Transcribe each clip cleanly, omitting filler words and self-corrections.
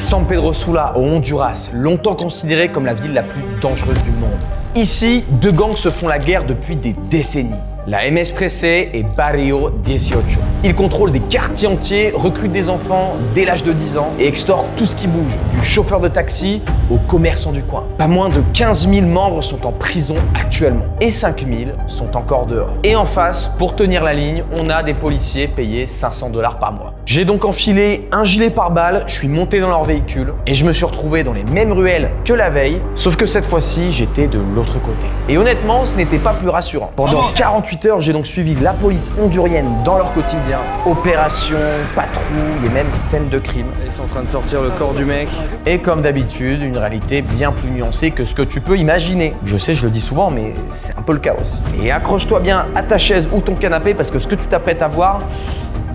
San Pedro Sula, au Honduras, longtemps considérée comme la ville la plus dangereuse du monde. Ici, deux gangs se font la guerre depuis des décennies. La MS-13 et Barrio 18. Ils contrôlent des quartiers entiers, recrutent des enfants dès l'âge de 10 ans et extorquent tout ce qui bouge, du chauffeur de taxi aux commerçants du coin. Pas moins de 15 000 membres sont en prison actuellement et 5 000 sont encore dehors. Et en face, pour tenir la ligne, on a des policiers payés 500 $ par mois. J'ai donc enfilé un gilet pare-balles, je suis monté dans leur véhicule et je me suis retrouvé dans les mêmes ruelles que la veille, sauf que cette fois-ci, j'étais de l'autre côté. Et honnêtement, ce n'était pas plus rassurant. Pendant 48 heures, j'ai donc suivi la police hondurienne dans leur quotidien. Opération, patrouille et même scène de crime. Ils sont en train de sortir le corps du mec. Et comme d'habitude, une réalité bien plus nuancée que ce que tu peux imaginer. Je sais, je le dis souvent, mais c'est un peu le cas aussi. Et accroche-toi bien à ta chaise ou ton canapé parce que ce que tu t'apprêtes à voir,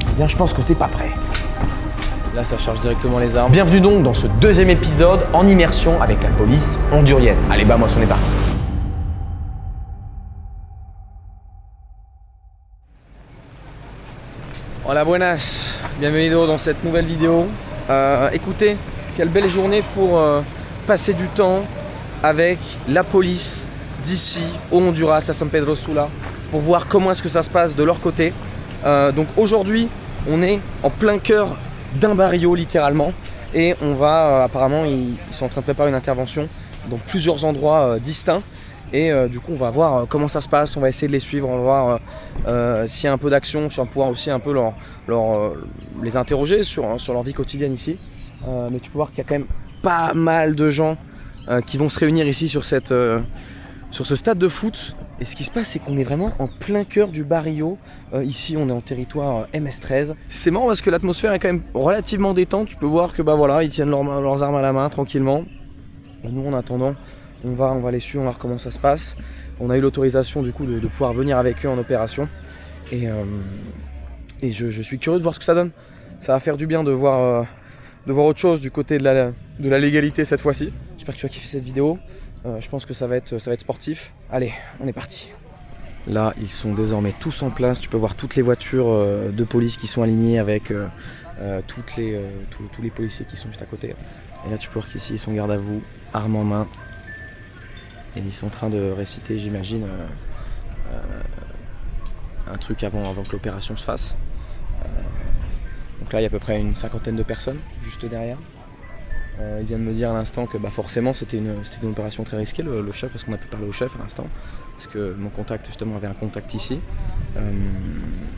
eh bien je pense que t'es pas prêt. Là, ça charge directement les armes. Bienvenue donc dans ce deuxième épisode en immersion avec la police hondurienne. Allez, bah moi, on est parti. Hola buenas, bienvenido dans cette nouvelle vidéo. Écoutez, quelle belle journée pour passer du temps avec la police d'ici au Honduras, à San Pedro Sula, pour voir comment est-ce que ça se passe de leur côté. Donc aujourd'hui, on est en plein cœur d'un barrio littéralement et on va, apparemment, ils sont en train de préparer une intervention dans plusieurs endroits distincts. Et du coup on va voir comment ça se passe, on va essayer de les suivre, on va voir s'il y a un peu d'action, si on va pouvoir aussi un peu les interroger sur leur vie quotidienne ici. Mais tu peux voir qu'il y a quand même pas mal de gens qui vont se réunir ici sur ce stade de foot. Et ce qui se passe, c'est qu'on est vraiment en plein cœur du barrio. Ici on est en territoire MS-13. C'est marrant parce que l'atmosphère est quand même relativement détente. Tu peux voir que bah voilà, ils tiennent leurs armes à la main tranquillement. Et nous en attendant, on va les suivre, on va voir comment ça se passe. On a eu l'autorisation du coup de pouvoir venir avec eux en opération. Et je suis curieux de voir ce que ça donne. Ça va faire du bien de voir autre chose du côté de la légalité cette fois-ci. J'espère que tu vas kiffer cette vidéo. Je pense que ça va être sportif. Allez, on est parti. Là, ils sont désormais tous en place. Tu peux voir toutes les voitures de police qui sont alignées avec tous les policiers qui sont juste à côté. Et là, tu peux voir qu'ici, ils sont garde à vous, armes en main. Et ils sont en train de réciter, j'imagine, un truc avant que l'opération se fasse. Donc là, il y a à peu près une cinquantaine de personnes juste derrière. Il vient de me dire à l'instant que bah, forcément c'était une opération très risquée, le chef, parce qu'on a pu parler au chef à l'instant. Parce que mon contact justement avait un contact ici.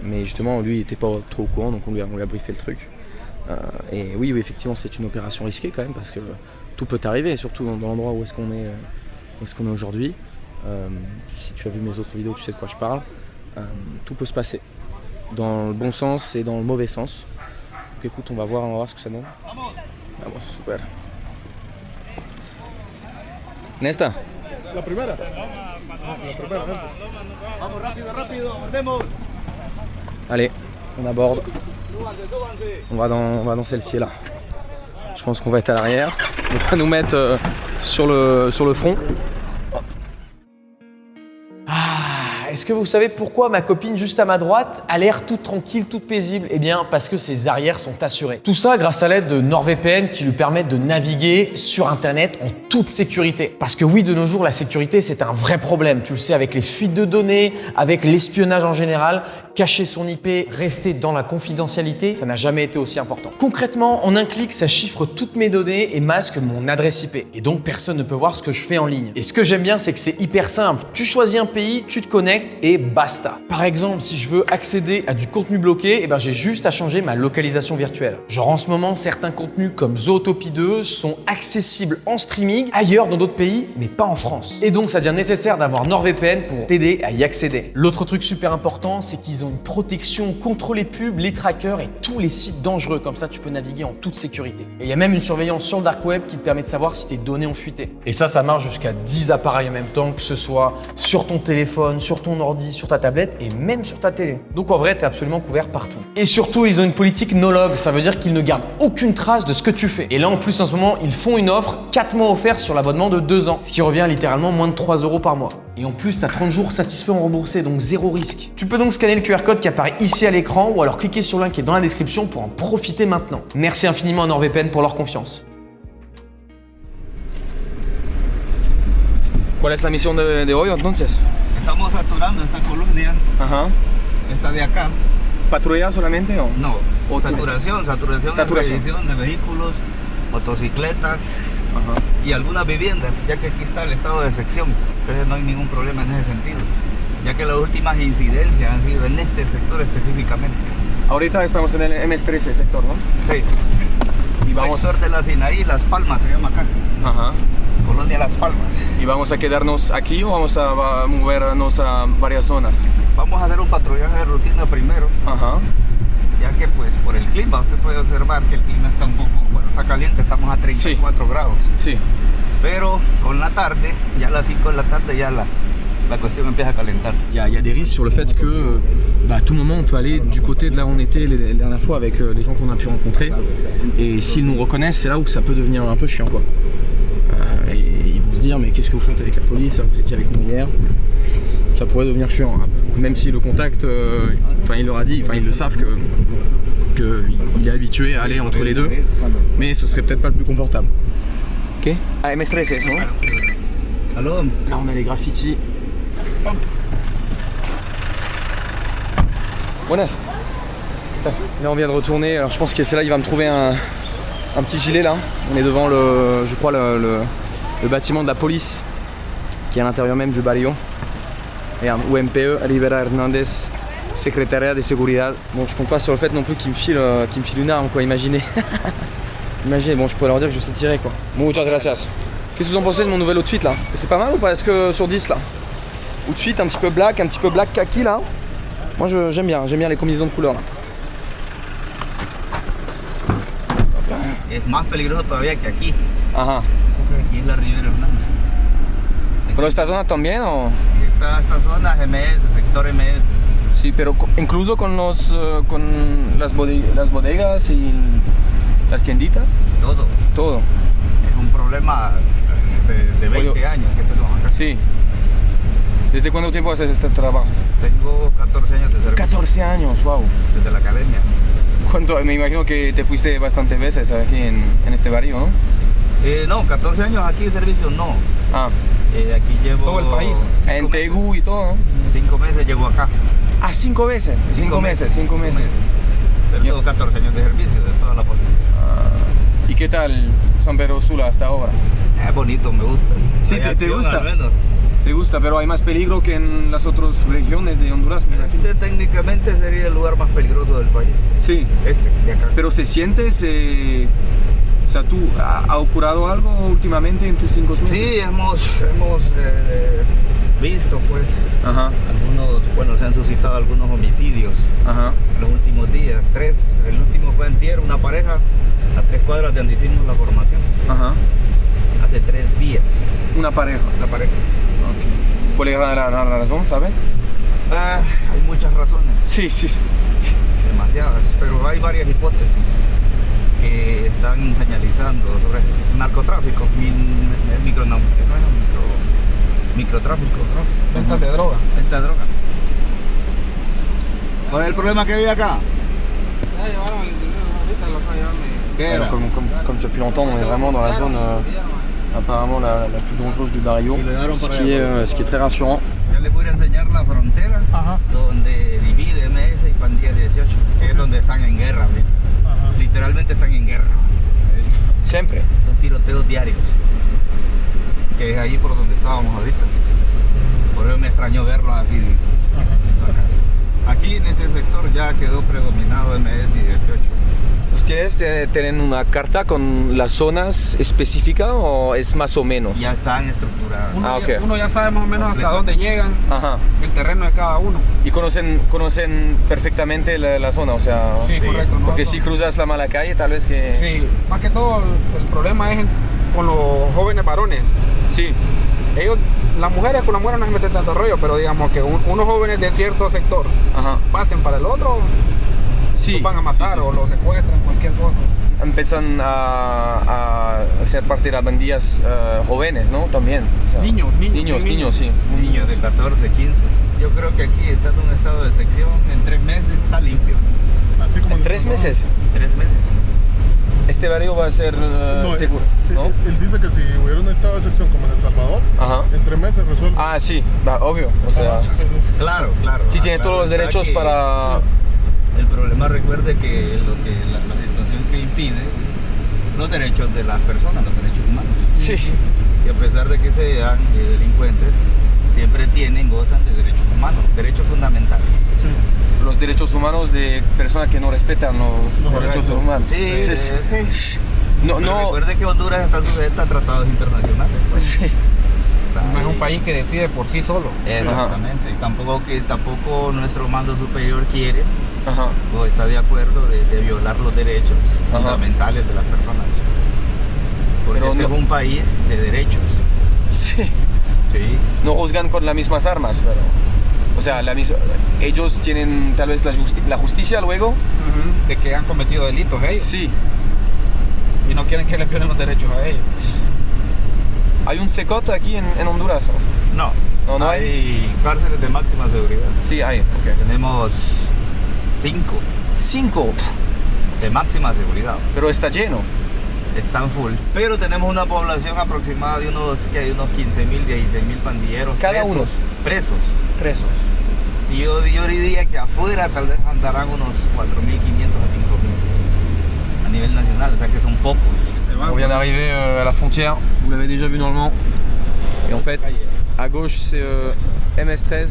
Mais justement, lui, il n'était pas trop au courant, donc on lui a briefé le truc. Et oui, effectivement, c'est une opération risquée quand même, parce que tout peut arriver, surtout dans l'endroit où est-ce qu'on est aujourd'hui. Si tu as vu mes autres vidéos, tu sais de quoi je parle. Tout peut se passer, dans le bon sens et dans le mauvais sens. Donc écoute, on va voir ce que ça donne. Vamos, super. Nesta. La primera. La primera. Vamos rápido, volvemos. Allez, on aborde. On va dans celle-ci là. Je pense qu'on va être à l'arrière. On va nous mettre sur le front. Est-ce que vous savez pourquoi ma copine juste à ma droite a l'air toute tranquille, toute paisible? Eh bien, parce que ses arrières sont assurées. Tout ça grâce à l'aide de NordVPN qui lui permettent de naviguer sur Internet en toute sécurité. Parce que oui, de nos jours, la sécurité, c'est un vrai problème. Tu le sais, avec les fuites de données, avec l'espionnage en général, cacher son IP, rester dans la confidentialité, ça n'a jamais été aussi important. Concrètement, en un clic, ça chiffre toutes mes données et masque mon adresse IP. Et donc, personne ne peut voir ce que je fais en ligne. Et ce que j'aime bien, c'est que c'est hyper simple. Tu choisis un pays, tu te connectes et basta. Par exemple, si je veux accéder à du contenu bloqué, j'ai juste à changer ma localisation virtuelle. Genre en ce moment, certains contenus comme Zootopie 2 sont accessibles en streaming ailleurs dans d'autres pays, mais pas en France. Et donc, ça devient nécessaire d'avoir NordVPN pour t'aider à y accéder. L'autre truc super important, c'est qu'ils ont une protection contre les pubs, les trackers et tous les sites dangereux. Comme ça, tu peux naviguer en toute sécurité. Et il y a même une surveillance sur le dark web qui te permet de savoir si tes données ont fuité. Et ça marche jusqu'à 10 appareils en même temps, que ce soit sur ton téléphone, sur ton ordi, sur ta tablette et même sur ta télé. Donc en vrai, tu es absolument couvert partout. Et surtout, ils ont une politique no-log. Ça veut dire qu'ils ne gardent aucune trace de ce que tu fais. Et là, en plus, en ce moment, ils font une offre 4 mois offerts sur l'abonnement de 2 ans. Ce qui revient littéralement moins de 3 € par mois. Et en plus, tu as 30 jours satisfaits en remboursé, donc zéro risque. Tu peux donc scanner le QR code qui apparaît ici à l'écran ou alors cliquer sur le lien qui est dans la description pour en profiter maintenant. Merci infiniment à NordVPN pour leur confiance. ¿Cuál es la misión de hoy entonces? Estamos saturando esta colonia, Ajá. esta de acá. ¿Patrulla solamente o? No, ¿O saturación Saturación. es revisión de vehículos, motocicletas Ajá. y algunas viviendas, ya que aquí está el estado de sección. Entonces no hay ningún problema en ese sentido, ya que las últimas incidencias han sido en este sector específicamente. Ahorita estamos en el MS13 sector, ¿no? Sí. Y vamos, Sector de la Sinaí, Las Palmas se llama acá. ajá. Colonia Las Palmas. ¿Y vamos a quedarnos aquí o vamos a movernos a varias zonas? Vamos a hacer un patrullaje de rutina primero, Ajá. ya que pues por el clima, usted puede observar que el clima está un poco, bueno, está caliente, estamos a 34 grados. Sí. Pero con la tarde, ya a las 5 de la tarde, ya la cuestión empieza a calentar. Il y a des risques sur le fait que à tout moment on peut aller du côté de là où on était la dernière fois avec les gens qu'on a pu rencontrer, et s'ils nous reconnaissent c'est là où ça peut devenir un peu chiant quoi. Et ils vont se dire mais qu'est-ce que vous faites avec la police, vous étiez avec nous hier, ça pourrait devenir chiant, hein. Même si le contact, il leur a dit, ils le savent qu'il est habitué à aller entre les deux, mais ce serait peut-être pas le plus confortable. Ok. Ah, MS13 non? Alors, Là on a les graffitis. Buenas. Là on vient de retourner, alors je pense que c'est là il va me trouver un petit gilet là. On est devant je crois le bâtiment de la police qui est à l'intérieur même du barrio. Regarde, UMPE, Rivera Hernandez, secrétariat de seguridad. Bon, je compte pas sur le fait non plus qu'il me file une arme quoi, imaginez. Imaginez, bon je pourrais leur dire que je sais tirer quoi. Muchas gracias. Qu'est-ce que vous en pensez de mon nouvel outfit là? C'est pas mal ou pas? Est-ce que sur 10 là? Outfit un petit peu black kaki là. Moi j'aime bien les combinaisons de couleurs là. es más peligroso todavía que aquí. Ajá. Aquí es la Rivera Hernández. ¿Pero esta zona también o? Esta zona MS, sector MS. Sí, pero incluso con con las bodegas y las tienditas. Todo. Es un problema de 20 años que tenemos acá. Sí. ¿Desde cuánto tiempo haces este trabajo? Tengo 14 años de servicio. 14 años, wow. Desde la academia. Me imagino que te fuiste bastantes veces aquí en este barrio, ¿no? No, 14 años aquí de servicio no. Ah. Aquí llevo... Todo el país. En Tegu y todo, ¿no? 5 meses llevo acá. Ah, 5 veces. 5 meses. Pero tengo 14 años de servicio de toda la policía. ¿Y qué tal San Pedro Sula hasta ahora? Es bonito, me gusta. Sí, Hay te acción, gusta. al menos. Te gusta, pero hay más peligro que en las otras regiones de Honduras. Este técnicamente sería el lugar más peligroso del país. Sí. Este, de acá. Pero se siente, o sea, ¿tú ha ocurrido algo últimamente en tus 5 meses? Sí, hemos visto pues Ajá, se han suscitado algunos homicidios ajá. en los últimos días, 3. El último fue antier, una pareja a 3 cuadras de donde hicimos la formación, Ajá. hace 3 días, Una pareja. la pareja. Ok. ¿Cuál era la razón, sabe? Hay muchas razones, Sí. demasiadas, pero hay varias hipótesis que están señalizando sobre narcotráfico, microtráfico, ¿no? Ventas de droga. Venta de droga. ¿Cuál es el problema que hay acá? Ya llevaron el dinero, ahorita lo fue a llevarme. ¿Qué era? Comme tu as pu l'entendre, on est vraiment dans la zone apparemment la plus dangereuse du barrio, ce qui est très rassurant. Ya les voy a enseñar la frontera donde divide MS y Pandilla 18, que es donde están en guerra, ¿ves? Literalmente están en guerra. Siempre. Son tiroteos diarios, que es ahí por donde estábamos ahorita. Por eso me extrañó verlo así. Acá. Aquí en este sector ya quedó predominado MS y 18. ¿Ustedes tienen una carta con las zonas específicas o es más o menos? Ya están estructuradas. Uno ya sabe más o menos hasta dónde llegan, Ajá. el terreno de cada uno. ¿Y conocen perfectamente la zona? O sea, Sí, correcto. porque nosotros- si cruzas la mala calle tal vez que... Sí, más que todo el problema es con los jóvenes varones. Sí. Ellos, las mujeres con las mujeres no se meten tanto rollo, pero digamos que unos jóvenes de cierto sector Ajá. pasen para el otro, Sí. los van a matar Sí. o los secuestran, cualquier cosa. Empiezan a ser parte de las pandillas jóvenes, ¿no? También. O sea, Niños, sí. Niños de 14, 15. Yo creo que aquí está en un estado de sección, en 3 meses está limpio. Así como ¿En 3 meses? 3 meses. este barrio va a ser seguro, ¿no? Él dice que si hubiera un estado de excepción como en El Salvador, Ajá. entre meses resuelve. Ah, sí, obvio. O sea, Claro, claro. sí tiene claro, todos los está derechos que para... El problema, recuerde que la situación que impide los derechos de las personas, los derechos humanos. Sí. Y a pesar de que sean delincuentes, siempre gozan de derechos humanos, derechos fundamentales. Los derechos humanos de personas que no respetan los derechos humanos. Sí, Sí. sí. No, Pero no. recuerde que Honduras está sujeta a tratados internacionales. Pues. Sí. No es un país que decide por sí solo. Exactamente. Y tampoco nuestro mando superior quiere Ajá. o está de acuerdo de violar los derechos Ajá. fundamentales de las personas. Porque Pero este no- es un país de derechos. Sí. Sí. No juzgan con las mismas armas, pero... O sea, ellos tienen tal vez la justicia luego. De que han cometido delitos ellos. Sí. Y no quieren que les violen los derechos a ellos. ¿Hay un secot aquí en Honduras? No. No hay cárceles de máxima seguridad. Sí, hay. Ok. Tenemos 5 5. de máxima seguridad. Pero está lleno. Están full. Pero tenemos una población aproximada de unos 15.000, 16.000 pandilleros. Cada presos, uno. Presos. Presos. Y yo diría que afuera tal vez andarán unos 4.500 a 5.000 a nivel nacional, o sea que son pocos. On vient d'arriver à la frontière, vous l'avez déjà vu normalement. Et en fait, à gauche c'est MS13.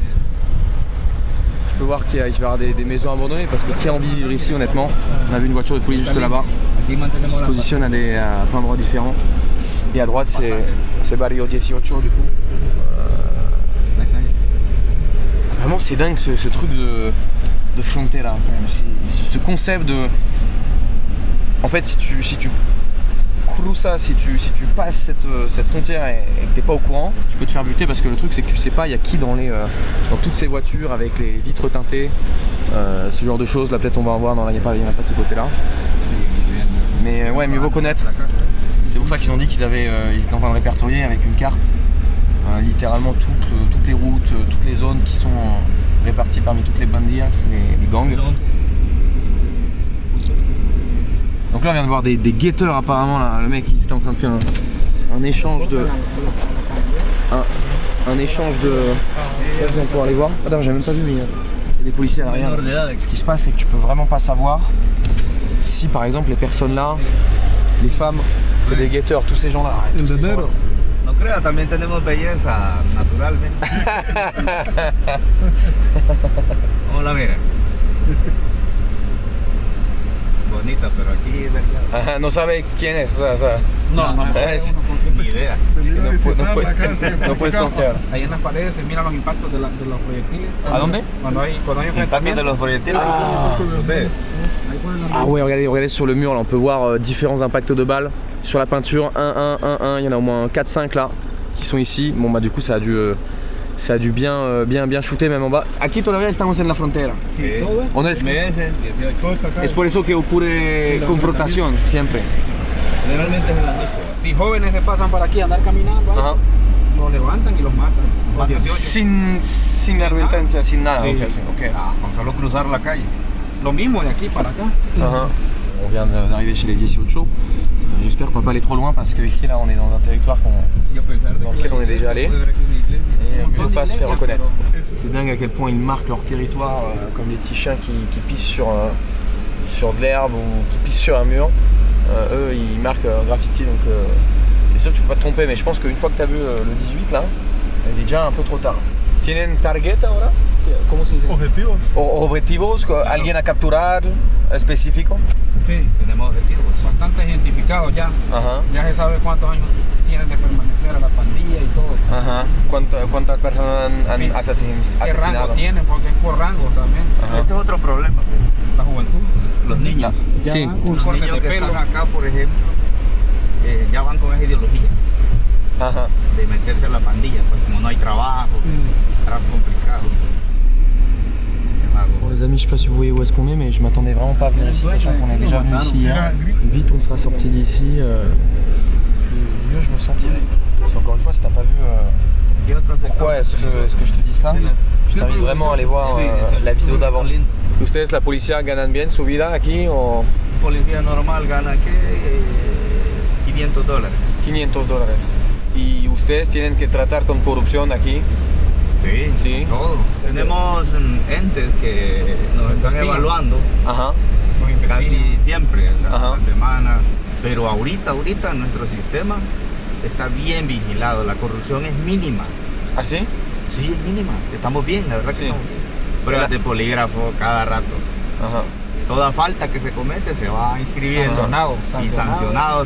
Je peux voir qu'il va y avoir des maisons abandonnées parce que qui a envie de vivre ici honnêtement? On a vu une voiture de police juste là-bas Aquí qui mantenemos se la positionne à plein d'endroits différents. Et à droite c'est Barrio 18 du coup. Vraiment c'est dingue ce truc de frontera quand même. Ce concept de... En fait si tu cruzas, si tu passes cette frontière et que t'es pas au courant, tu peux te faire buter parce que le truc c'est que tu sais pas il y a qui dans toutes ces voitures avec les vitres teintées, ce genre de choses. Là peut-être on va en voir, non là il n'y en a pas de ce côté là. Mais ouais, mieux vaut connaître. C'est pour ça qu'ils ont dit qu'ils étaient en train de répertorier avec une carte littéralement toutes les routes, toutes les zones qui sont réparties parmi toutes les bandillas, les gangs. Donc là on vient de voir des guetteurs apparemment là, le mec il était en train de faire un échange de... Un échange de... Là vous allez pouvoir aller voir. Attends j'ai même pas vu mais il y a des policiers à l'arrière. Ce qui se passe c'est que tu peux vraiment pas savoir si par exemple les personnes là, les femmes, c'est des guetteurs, tous ces gens là. El dedero. No crea, también tenemos belleza naturalmente. ¿Cómo la mira? Bonita, pero aquí es verdad. No sabe quién es, o sea, No, es- Ni idea. Venir a no visitar puedes- la casa. no puedes confiar. Ahí en las paredes se miran los impactos de los proyectiles. ¿A dónde? Cuando hay Impacto de enfrentamientos. los proyectiles. Ustedes. Ah ouais, regardez sur le mur là, on peut voir différents impacts de balles sur la peinture, 1, 1, 1, 1, il y en a au moins 4-5 là qui sont ici. Bon bah du coup ça a dû bien shooter même en bas. Aquí todavía estamos en la frontera. Sí. ¿O no es? Meses, 18. Todo está acá. Es por eso que ocurre confrontación siempre. Generalmente es en la noche. Si jóvenes se pasan para aquí a andar caminando, Ajá. los levantan y los matan. Los 18. Sin advertencia, sin nada. Sí. Ok. Con solo cruzar la calle. Lo mismo de aquí para acá. On vient d'arriver chez les 18 chauds. J'espère qu'on va pas aller trop loin parce que ici là on est dans un territoire dans lequel on est déjà allé. Et mieux ne pas se faire reconnaître. C'est dingue à quel point ils marquent leur territoire comme des petits chiens qui pissent sur de l'herbe ou qui pissent sur un mur. Eux ils marquent graffiti donc c'est sûr que tu peux pas te tromper mais je pense qu'une fois que tu as vu le 18 là, il est déjà un peu trop tard. ¿Tienen target ahora? ¿Cómo se dice? Objetivos. Objetivos, alguien a capturar específico. Sí, Tenemos objetivos. bastante identificados ya. Ajá. Ya se sabe cuántos años tienen de permanecer a la pandilla y todo. Ajá. ¿Cuántas personas han Sí. ¿Qué rango asesinado? tienen? Porque es por rango también. Ajá. Este es otro problema. La juventud. Los niños. Ya Sí. un Los corte niños de que pelo. están acá, por ejemplo, ya van con esa ideología Ajá. de meterse a la pandilla, pues como no hay trabajo, era complicado. Bon les amis, je sais pas si vous voyez où est-ce qu'on est, mais je m'attendais vraiment pas à venir ici, sachant qu'on est déjà venu ici hier. Vite on sera sorti d'ici, mieux je me sentirai. Parce qu'encore une fois, si t'as pas vu ¿Qué otro sector? pourquoi est-ce que je te dis ça, je t'invite vraiment à aller voir la vidéo d'avant. ¿Ustedes la policía ganan bien su vida aquí o policía normal gana ¿qué? $500. $500. ¿Y ustedes tienen que tratar con corrupción aquí? Sí, Sí. todo. Tenemos entes que nos están evaluando Ajá. casi siempre, Ajá. la semana. Pero ahorita nuestro sistema está bien vigilado. La corrupción es mínima. ¿Ah, sí? Sí, es mínima. Estamos bien, la verdad que Sí. estamos bien. Pruebas de polígrafo cada rato. Ajá. Toda falta que se comete se va inscribiendo. Sancionado, Y sancionado.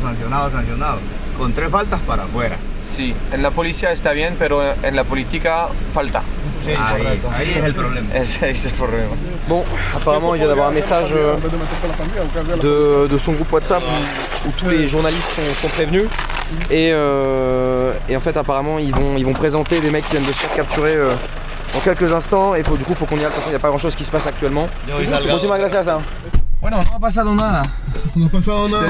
sancionado. Con 3 faltas para afuera. Sí, en la policía está bien, pero en la política falta. Sí, ahí correcto. ahí es el problema. Ese es el problema. Bon, apparemment, il vient Eso d'avoir un podría message hacer la pandilla, en vez de meterse a la pandilla, buscarse a la de son groupe WhatsApp où tous les journalistes sont prévenus. Et en fait, apparemment, ils vont présenter des mecs qui viennent de se faire capturer dans quelques instants. Et du coup, faut qu'on y aille. De toute façon, il n'y a pas grand chose qui se passe actuellement. Muchísimas gracias. Bueno, no ha pasado nada. No ha pasado nada.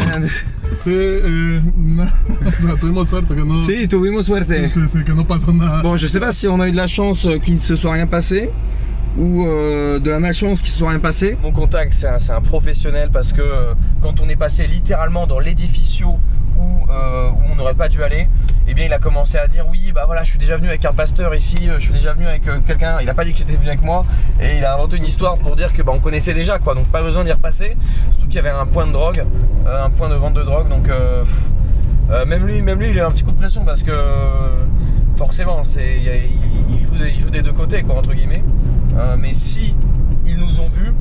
Sí, o sea, tuvimos suerte que no. Sí, tuvimos suerte. Sí, que no pasó nada. Bon, je sais pas si on a eu de la chance qu'il ne se soit rien passé ou de la malchance qu'il ne se soit rien passé. Mon contact, c'est un professionnel parce que quand on est passé littéralement dans l'édificio où on n'aurait pas dû aller, eh bien il a commencé à dire oui, bah voilà, je suis déjà venu avec un pasteur ici, je suis déjà venu avec quelqu'un, il a pas dit que j'étais venu avec moi et il a inventé une histoire pour dire que bah, on connaissait déjà quoi, donc pas besoin d'y repasser, surtout qu'il y avait un point de drogue, un point de vente de drogue, donc même lui il a un petit coup de pression parce que forcément il joue des deux côtés quoi entre guillemets, mais si ils nous ont vus,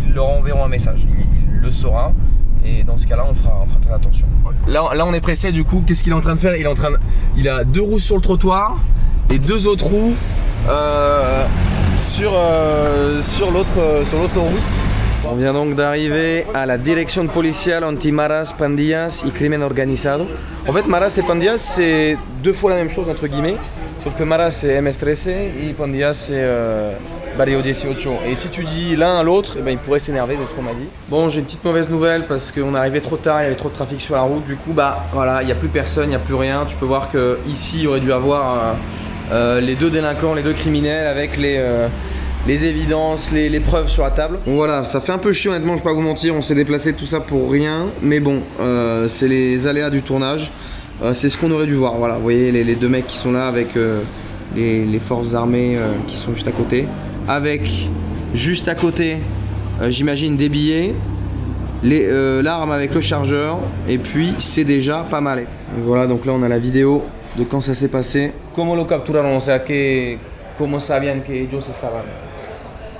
ils leur enverront un message, il le saura. Et dans ce cas-là, on fera très attention. Là, on est pressé du coup. Qu'est-ce qu'il est en train de faire? Il a 2 roues sur le trottoir et 2 autres roues sur l'autre route. On vient donc d'arriver à la direction policiale anti-maras, pandillas y crimen organizado. En fait, maras et pandillas, c'est 2 fois la même chose entre guillemets. Sauf que maras c'est MS-13 et pandillas c'est Barrio 18. Et si tu dis l'un à l'autre, eh ben, il pourrait s'énerver de ce qu'on m'a dit. Bon, j'ai une petite mauvaise nouvelle parce qu'on est arrivé trop tard, il y avait trop de trafic sur la route. Du coup, bah voilà, il n'y a plus personne, il n'y a plus rien. Tu peux voir qu'ici, il y aurait dû avoir les 2 délinquants, les 2 criminels avec les évidences, les preuves sur la table. Bon voilà, ça fait un peu chier honnêtement, je vais pas vous mentir, on s'est déplacé tout ça pour rien. Mais bon, c'est les aléas du tournage. C'est ce qu'on aurait dû voir, voilà, vous voyez les 2 mecs qui sont là avec les forces armées qui sont juste à côté. Avec juste à côté, j'imagine des billets, l'arme avec le chargeur, et puis c'est déjà pas mal. Donc voilà, donc là on a la vidéo de quand ça s'est passé. ¿Cómo lo capturaron? O sea, ¿cómo sabían que ellos estaban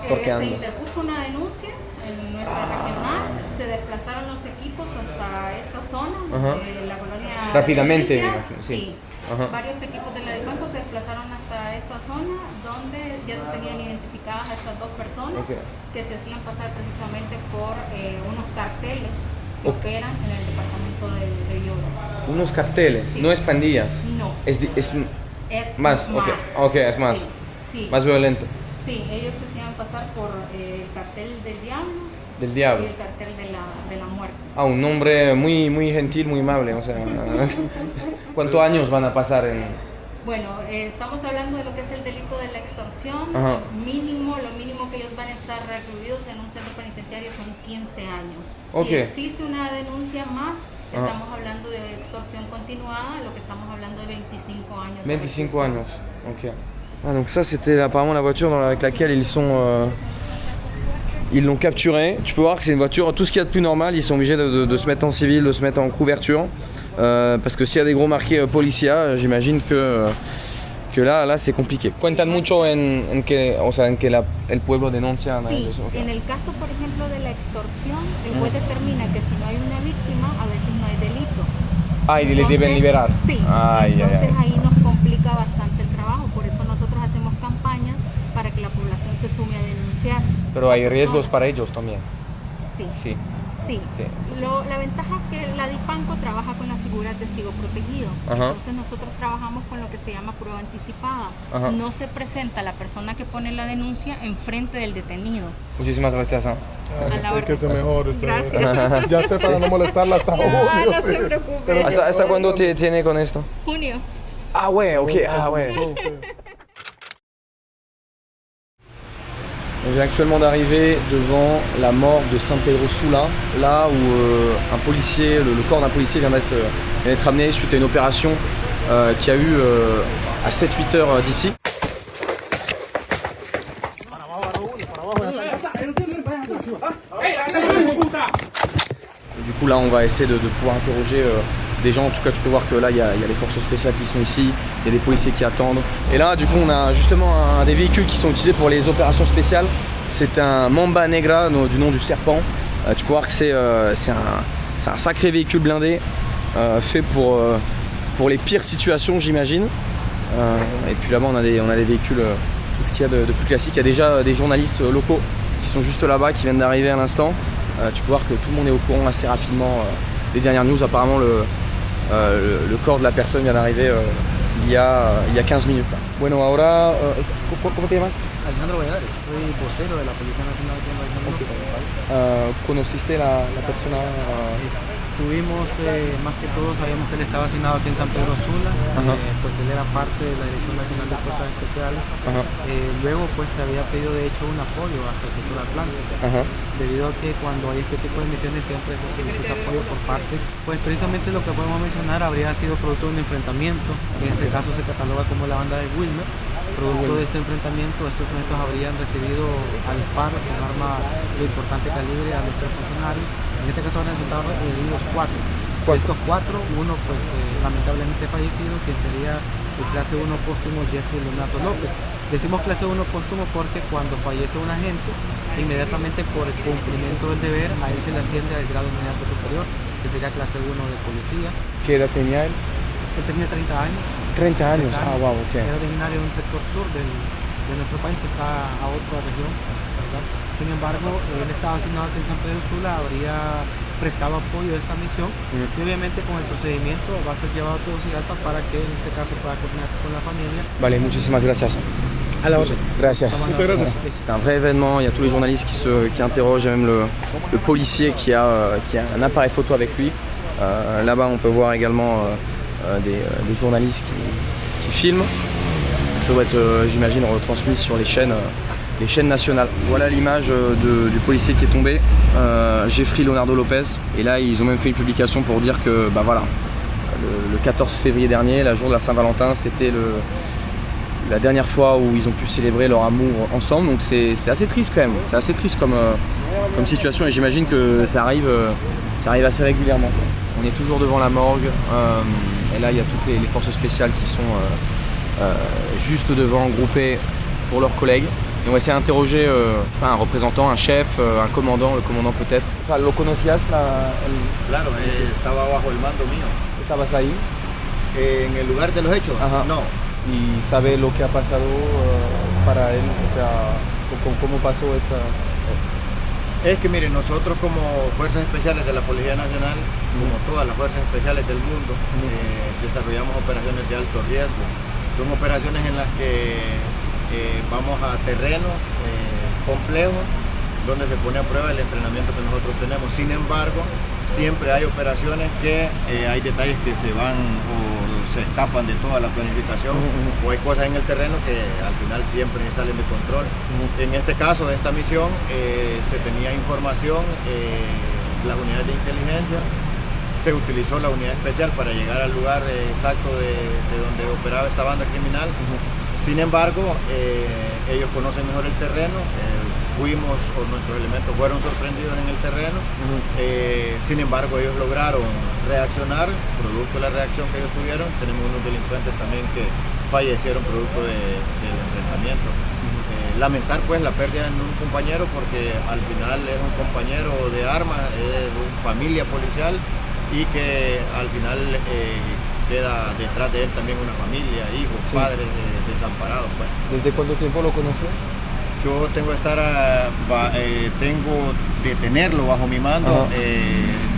torqueando? Se interpuso una denuncia en nuestra regional, se desplazaron los equipos hasta esta zona, Ajá. La colonia Rápidamente, me Delicias. imagino, sí. Sí. Ajá. Varios equipos de la del banco se desplazaron hasta esta zona donde ya se tenían identificadas a estas 2 personas Ok. que se hacían pasar precisamente por unos carteles que Ok. operan en el departamento de Yola. Unos carteles, Sí. no es pandillas. No, Es es más, ok, es más. Sí, sí. Más violento. Sí, ellos se hacían pasar por el cartel del diablo Del y diablo. el cartel de la muerte. Ah, un nombre muy, muy gentil, muy amable. O sea, ¿cuántos años van a pasar en...? Bueno, estamos hablando de lo que es el delito de la extorsión. Ajá. Lo mínimo que ellos van a estar recluidos en un centro penitenciario son 15 años. Ok. Si existe una denuncia más, Ajá. estamos hablando de extorsión continuada, lo que estamos hablando de 25 años. de 25 reclusión. años, ok. Ah, donc ça c'était apparemment la voiture avec laquelle ils l'ont capturé. Tu peux voir que c'est une voiture, tout ce qu'il y a de plus normal, ils sont obligés de se mettre en civil, de se mettre en couverture. Parce que s'il y a des gros marqués policía, j'imagine que là c'est compliqué. Cuentan mucho en que el pueblo denuncia. Sí, en el caso, por ejemplo, de la extorsión, el juez determina que si no hay una víctima, a veces no hay delito. Ah, y le deben liberar. Sí, entonces ahí nos complica bastante el trabajo, por eso nosotros hacemos campañas para que la población se sume a denunciar. Pero hay riesgos para ellos también. Sí, Sí. sí. Sí. La ventaja es que la DIPANCO trabaja con la figura de testigo protegido. Ajá. Entonces nosotros trabajamos con lo que se llama prueba anticipada. Ajá. No se presenta la persona que pone la denuncia enfrente del detenido. Muchísimas gracias. A la Hay orden. que ser mejor. Gracias. Ya sé para no molestarla hasta No, junio. no sí. se preocupe. Pero que ¿Hasta todo cuándo el mundo- tiene con esto? Junio. Ah ouais, ok, ah ouais. Sí. On vient actuellement d'arriver devant la morgue de San Pedro Sula, là où un policier, le corps d'un policier vient d'être amené suite à une opération qui a eu à 7-8 heures d'ici. Du coup là on va essayer de pouvoir interroger des gens. En tout cas tu peux voir que là il y a les forces spéciales qui sont ici, il y a des policiers qui attendent. Et là du coup on a justement un des véhicules qui sont utilisés pour les opérations spéciales. C'est un Mamba Negra du nom du serpent. Tu peux voir que c'est un sacré véhicule blindé fait pour les pires situations j'imagine. Et puis là-bas on a des véhicules, tout ce qu'il y a de plus classique. Il y a déjà des journalistes locaux qui sont juste là-bas, qui viennent d'arriver à l'instant. Tu peux voir que tout le monde est au courant assez rapidement des dernières news. Apparemment le corps de la personne vient d'arriver il y a 15 minutes. Bueno, ahora, ¿cómo te llamas? Alejandro Valladares, soy vocero de la Policía Nacional aquí en Barcelona. ¿Conociste la persona? Tuvimos, más que todo, sabíamos que él estaba asignado aquí en San Pedro Sula, pues él era parte de la Dirección Nacional de Fuerzas Especiales. Luego pues se había pedido de hecho un apoyo hasta el sector Atlántico, debido a que cuando hay este tipo de misiones siempre se solicita apoyo por parte, pues precisamente lo que podemos mencionar habría sido producto de un enfrentamiento, en este caso se cataloga como la banda de Wilmer. Producto de este enfrentamiento, estos sujetos habrían recibido a disparos con arma de importante calibre a nuestros funcionarios. En este caso habrían resultado heridos 4. De estos 4, uno pues lamentablemente fallecido, quien sería el clase 1 póstumo Jeffrey Leonardo López. Decimos clase 1 póstumo porque cuando fallece un agente, inmediatamente por el cumplimiento del deber, a él se le asciende al grado inmediato superior, que sería clase 1 de policía. ¿Qué edad tenía él? Él tenía 30 años. 30 años, wow, ok. Era originario de un sector sur de nuestro país que está a otra región, ¿verdad? Sin embargo, él estaba asignado aquí en San Pedro Sula, habría prestado apoyo a esta misión y obviamente con el procedimiento va a ser llevado a Tegucigalpa para que en este caso pueda coordinarse con la familia. Vale, muchísimas gracias. À la orden. Gracias. Muchas gracias. C'est un vrai événement, il y a tous les journalistes qui interrogent, il y a même le policier qui a un appareil photo avec lui. Là-bas on peut voir également des journalistes qui filment. Ça doit être, j'imagine, retransmis sur les chaînes nationales. Voilà l'image du policier qui est tombé, Jeffrey Leonardo Lopez. Et là, ils ont même fait une publication pour dire que, bah voilà, le 14 février dernier, la jour de la Saint-Valentin, c'était la dernière fois où ils ont pu célébrer leur amour ensemble. Donc c'est assez triste quand même. C'est assez triste comme situation et j'imagine que ça arrive assez régulièrement. On est toujours devant la morgue et là il y a toutes les forces spéciales qui sont juste devant, groupées pour leurs collègues. Et on va essayer d'interroger un représentant, un chef, un commandant, le commandant peut-être. O sea, ¿lo conocías? Claro, estaba bajo el mando mío. ¿Estabas ahí? En el lugar de los hechos, Ajá. no. ¿Y sabe lo que ha pasado para él? O sea, ¿cómo pasó esa...? Es que miren, nosotros como Fuerzas Especiales de la Policía Nacional, como todas las Fuerzas Especiales del mundo, desarrollamos operaciones de alto riesgo. Son operaciones en las que vamos a terrenos complejos, donde se pone a prueba el entrenamiento que nosotros tenemos. Sin embargo, siempre hay operaciones que hay detalles que se van o se escapan de toda la planificación, o hay cosas en el terreno que al final siempre se salen de control. En este caso, de esta misión, se tenía información, las unidades de inteligencia, se utilizó la unidad especial para llegar al lugar exacto de donde operaba esta banda criminal. Sin embargo, ellos conocen mejor el terreno, fuimos o nuestros elementos fueron sorprendidos en el terreno, sin embargo ellos lograron reaccionar, producto de la reacción que ellos tuvieron. Tenemos unos delincuentes también que fallecieron producto del enfrentamiento. Lamentar pues la pérdida de un compañero, porque al final es un compañero de armas, es una familia policial y que al final queda detrás de él también una familia, hijos, padres desamparados. Pues. ¿Desde cuánto tiempo lo conoció? Yo tengo de tenerlo bajo mi mando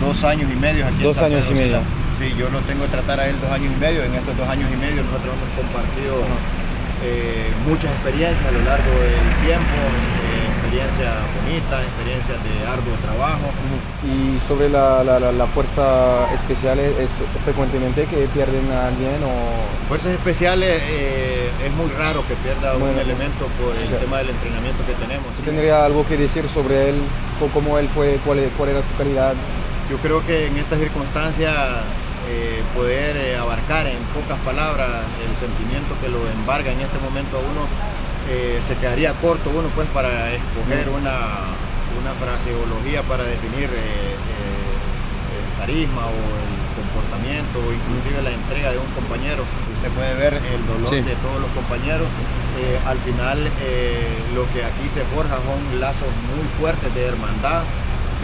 2 años y medio aquí. 2 años y medio. Sí, yo lo tengo de tratar a él 2 años y medio. En estos 2 años y medio nosotros hemos compartido muchas experiencias a lo largo del tiempo, experiencias bonitas, experiencias de arduo trabajo. Y sobre la fuerza especial, ¿es frecuentemente que pierden a alguien o...? Fuerzas especiales es muy raro que pierda un elemento por el tema del entrenamiento que tenemos. ¿Sí? ¿Tendría algo que decir sobre él? ¿Cómo él fue? ¿Cuál era su calidad? Yo creo que en estas circunstancias poder abarcar en pocas palabras el sentimiento que lo embarga en este momento a uno, se quedaría corto uno pues para escoger una fraseología para definir el carisma o el comportamiento o inclusive la entrega de un compañero. Usted puede ver el dolor de todos los compañeros. Al final lo que aquí se forja son lazos muy fuertes de hermandad,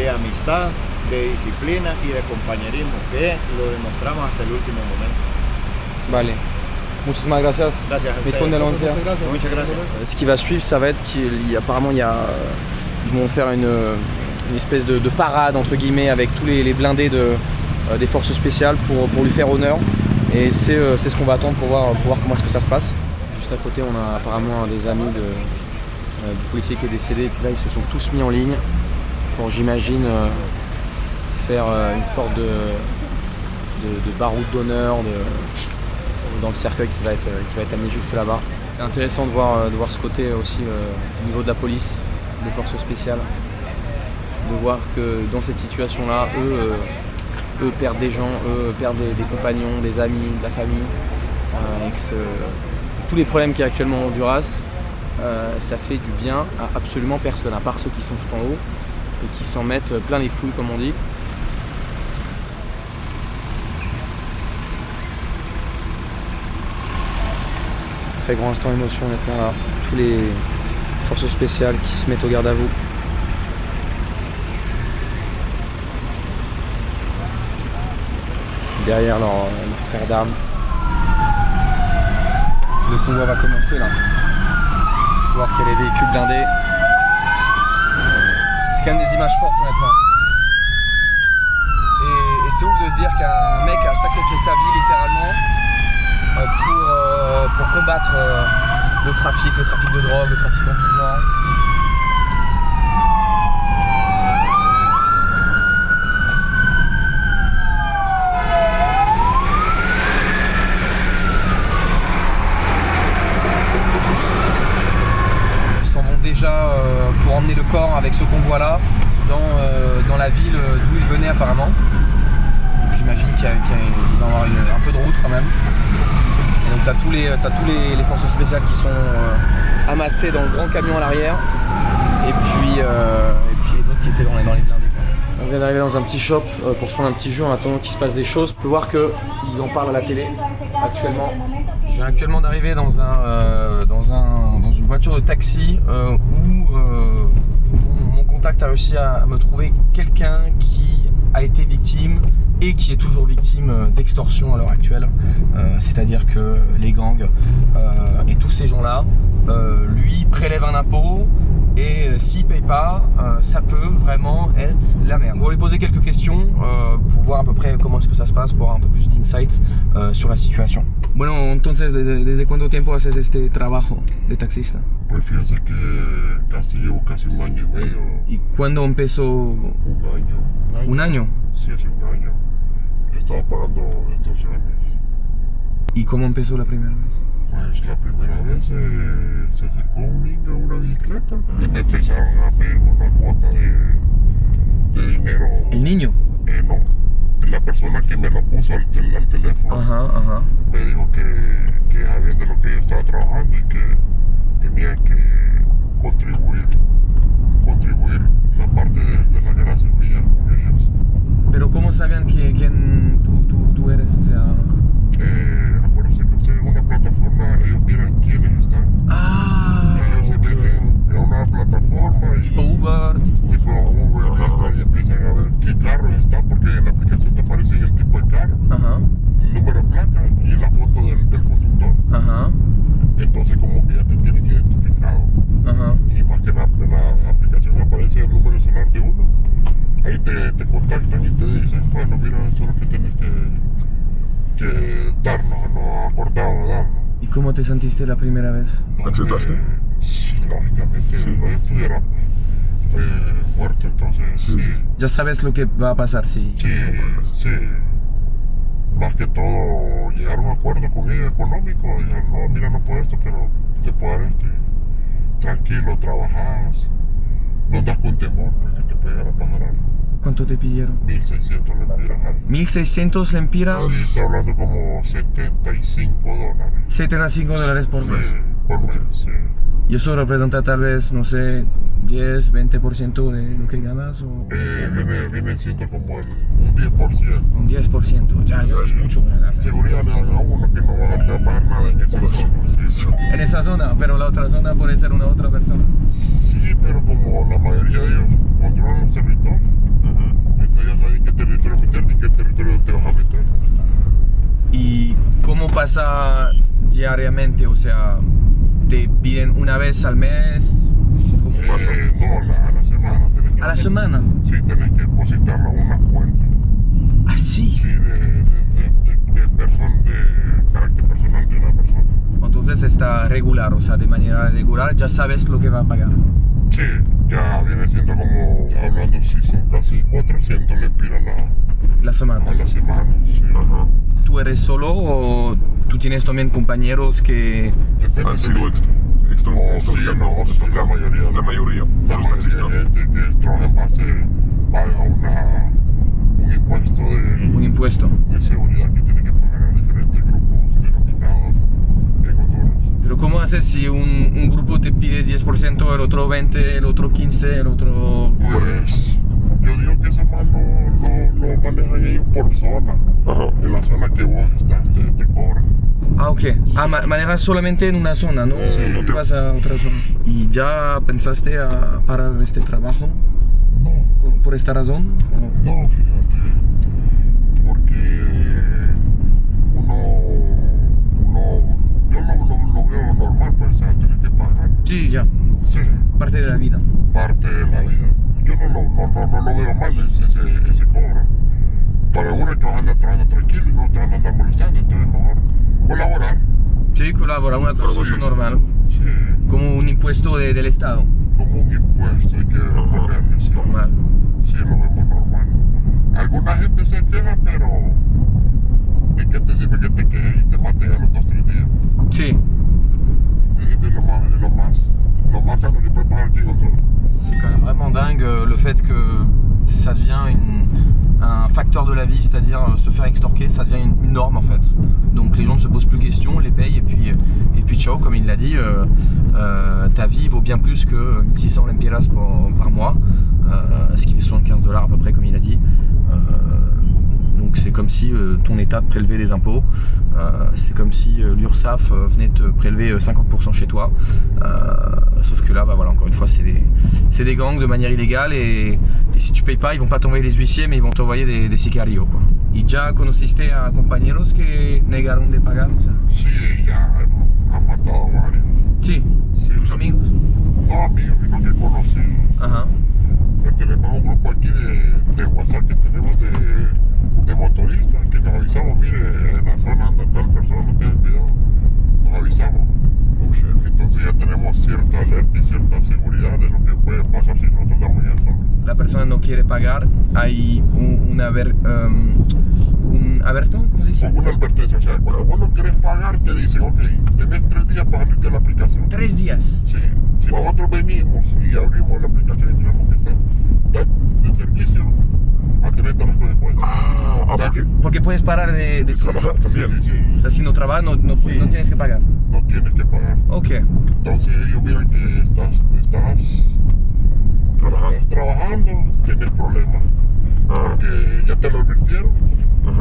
de amistad, de disciplina y de compañerismo que lo demostramos hasta el último momento. Vale. Muchísimas gracias. Gracias. Mis condoléances. Muchas gracias. Ce qui va suivre, ça va être qu'apparemment ils vont faire une espèce de parade entre guillemets avec tous les blindés des forces spéciales pour lui faire honneur. Et c'est ce qu'on va attendre pour voir comment est-ce que ça se passe. Juste à côté, on a apparemment des amis du policier qui est décédé. Et puis là, ils se sont tous mis en ligne pour, j'imagine, faire une sorte de baroud d'honneur dans le cercueil qui va être amené juste là-bas. C'est intéressant de voir ce côté aussi au niveau de la police, des forces spéciales, de voir que dans cette situation-là, eux perdent des gens, eux perdent des compagnons, des amis, de la famille. Tous les problèmes qu'il y a actuellement en Honduras, ça fait du bien à absolument personne, à part ceux qui sont tout en haut et qui s'en mettent plein les fouilles comme on dit. Très grand instant émotion honnêtement là, tous les forces spéciales qui se mettent au garde à vous. Derrière leur frère d'armes. Le convoi va commencer là. On va voir qu'il y a les véhicules blindés. C'est quand même des images fortes honnêtement. Et c'est ouf de se dire qu'un mec a sacrifié sa vie littéralement pour combattre le trafic de drogue, le trafic en tout genre. Ils s'en vont déjà pour emmener le corps avec ce convoi là dans la ville d'où ils venaient apparemment. J'imagine qu'il va y avoir un peu de route quand même. Et donc t'as tous les forces spéciales qui sont amassées dans le grand camion à l'arrière. Et puis les autres qui étaient dans les blindés. On vient d'arriver dans un petit shop pour se prendre un petit jeu en attendant qu'il se passe des choses. On peut voir qu'ils en parlent à la télé actuellement. Je viens actuellement d'arriver dans une voiture de taxi où mon contact a réussi à me trouver quelqu'un qui a été victime et qui est toujours victime d'extorsion à l'heure actuelle. C'est-à-dire que les gangs et tous ces gens-là lui prélèvent un impôt et s'il ne paye pas, ça peut vraiment être la merde. On va lui poser quelques questions pour voir à peu près comment est-ce que ça se passe, pour avoir un peu plus d'insight sur la situation. Bueno, entonces, ¿desde cuánto tiempo haces este trabajo de taxista? Pues fíjate que llevo casi un año y medio. ¿Y cuándo empezó? Un año. ¿Un año? Sí, hace un año. Estaba pagando extorsiones. ¿Y cómo empezó la primera vez? Pues la primera vez se acercó un niño a una bicicleta y me empezaron a pedir una cuota de dinero. ¿El niño? No, la persona que me lo puso al teléfono. Ajá. Me dijo que sabían de lo que yo estaba trabajando y que tenía que contribuir la parte de la guerra civil con ellos. ¿Pero cómo sabían quién tú eres? O sea... acuérdense que usted en una plataforma, ellos miran quiénes están. Ellos se meten en una plataforma y... Tipo Uber. Tipo Uber, y empiezan a ver qué carros están, porque en la aplicación te aparece el tipo de carro, el número de placa y la foto del conductor. Entonces como que ya te tienen identificado. Y más que nada en la aplicación aparece el número celular de uno. Ahí te contactan y te dicen, bueno, mira, eso es lo que tienes que darnos, no aportar o darnos. ¿Y cómo te sentiste la primera vez? ¿Aceptaste? Sí, lógicamente, si no estuviera fue fuerte, entonces sí. Ya sabes lo que va a pasar, sí. Sí, sí. Más que todo, llegar a un acuerdo con ellos económico. Dijeron, no, mira, no puedo esto, pero te puedo dar esto. Y tranquilo, trabajas. No andas con temor, pues que te puede llegar a pasar algo. ¿Cuánto te pidieron? 1.600 lempiras. 1.600 lempiras. Sí, está hablando como $75. $75 por mes. Sí, por mes, sí. ¿Y eso representa tal vez, no sé, 10, 20% de lo que ganas? O... Viene siendo como un 10%. Un 10%, ya es mucho. Seguridad le dan a uno que no va a pagar nada en esa zona. Sí. En esa zona, pero la otra zona puede ser una otra persona. Sí, pero como la mayoría de ellos controlan los territorios, entonces ya saben qué territorio meter y qué territorio te vas a meter. ¿Y cómo pasa diariamente? O sea, ¿te piden una vez al mes? ¿Cómo pasa? No, a la semana. ¿A la semana? Sí, tenés que depositarla a una cuenta. ¿Ah, sí? Sí, de carácter personal de una persona. Entonces está regular, o sea, de manera regular ya sabes lo que va a pagar. Sí, ya viene siendo como, hablando, sí, son casi 400 lempiras la semana. A la semana, sí. Ajá. ¿Tú eres solo o tú tienes también compañeros que...? Han sido extra. Sí, la mayoría. La mayoría de gente que trabaja en base paga un impuesto Un impuesto. de seguridad que tiene que pagar a diferentes grupos denominados en Honduras. Pero ¿cómo haces si un grupo te pide 10%, el otro 20%, el otro 15%, el otro...? Pues yo digo que esa mano lo manejan ellos por zona. Ajá. En la zona que vos estás te cobran. Ah, ok. Sí. Ah, manejas solamente en una zona, ¿no? Sí. No te vas a otra zona. ¿Y ya pensaste a parar este trabajo? No. ¿Por esta razón? No, fíjate. Porque yo lo veo normal, pues, o sea, tienes que pagar. Sí, ya. Sí. Parte de la vida. Parte de la vida. Yo no lo veo mal ese cobro. Para uno que vas a andar trabajando tranquilo y no te van a andar molestando, entonces mejor colaborar. Sí, colaborar, una cosa normal. Sí. Como un impuesto del Estado. Como un impuesto, hay que ponerle, sí. Normal. Sí, lo vemos normal. Alguna gente se queja, pero ¿de qué te sirve que te quejes y te maten a los 2-3 días? Sí. Es lo más sano que puede pasar aquí en Honduras. C'est quand même vraiment dingue le fait que ça devient un facteur de la vie, c'est-à-dire se faire extorquer, ça devient une norme en fait. Donc les gens ne se posent plus question, les payent et puis ciao, comme il l'a dit, ta vie vaut bien plus que 1600 lempiras par mois, ce qui fait $75 à peu près comme il a dit. Donc c'est comme si ton état te prélevait des impôts, c'est comme si l'URSSAF venait te prélever 50% chez toi, sauf que là, bah voilà, encore une fois, c'est des gangs de manière illégale et si tu payes pas, ils vont pas t'envoyer des huissiers, mais ils vont t'envoyer des sicarios, quoi. ¿Y ya conociste a compañeros que negaron de pagar? O sea? Sí, ya han matado a varios. Sí, ¿tus amigos? No amigos, sino que conocidos. Ajá. Tenemos un grupo aquí de WhatsApp que tenemos de motoristas que nos avisamos, mire, en la zona anda tal persona, no tengan cuidado, nos avisamos. Entonces ya tenemos cierta alerta y cierta seguridad de lo que puede pasar si nosotros damos en zona. La persona no quiere pagar, hay un aberto, ¿cómo se dice? Una advertencia, o sea, cuando vos no querés pagar te dicen, ok, tenés 3 días para salirte de la aplicación. 3 días. Sí, si nosotros venimos y abrimos la aplicación y miramos que está de servicio, atendete a las consecuencias. Porque puedes parar de trabajar también. Sí. O sea, si no trabajas, no tienes que pagar. No tienes que pagar. Ok. Entonces ellos miran que estás trabajando, tienes problemas. Porque ya te lo advirtieron,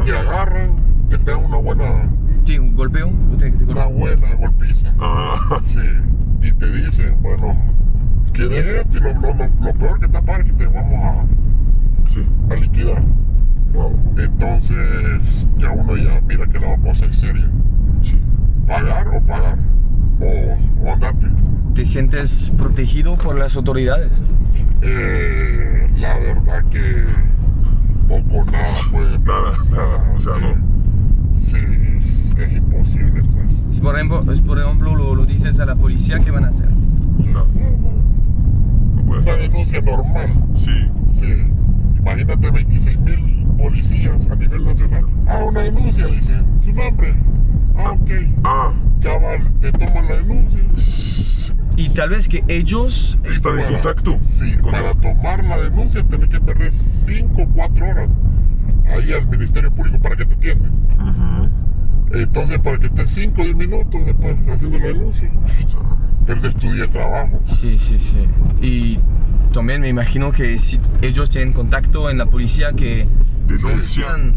te agarran, te pegan una buena... Sí, un golpeo. Una buena golpiza. Sí. Y te dicen, bueno, ¿quieres esto? Y lo peor que te pasa es que te vamos a liquidar. Wow. Entonces ya uno ya mira que la cosa es seria. Sí. Pagar o andate. ¿Te sientes protegido por las autoridades? La verdad que poco nada puede. Nada. O sea, sí, es imposible, pues. Si por ejemplo lo dices a la policía, ¿qué van a hacer? No puede una denuncia normal. Sí. Imagínate 26,000 policías a nivel nacional. Una denuncia, dice. Su nombre. Ok. Cabal, te toman la denuncia. Y tal vez que ellos están en contacto. Sí, para tomar la denuncia tenés que perder 5 o 4 horas ahí al Ministerio Público para que te atiendan. Entonces, para que estés 5 o 10 minutos después haciendo la denuncia, perdes tu día de trabajo. Sí. Y también me imagino que si ellos tienen contacto en la policía que denuncian,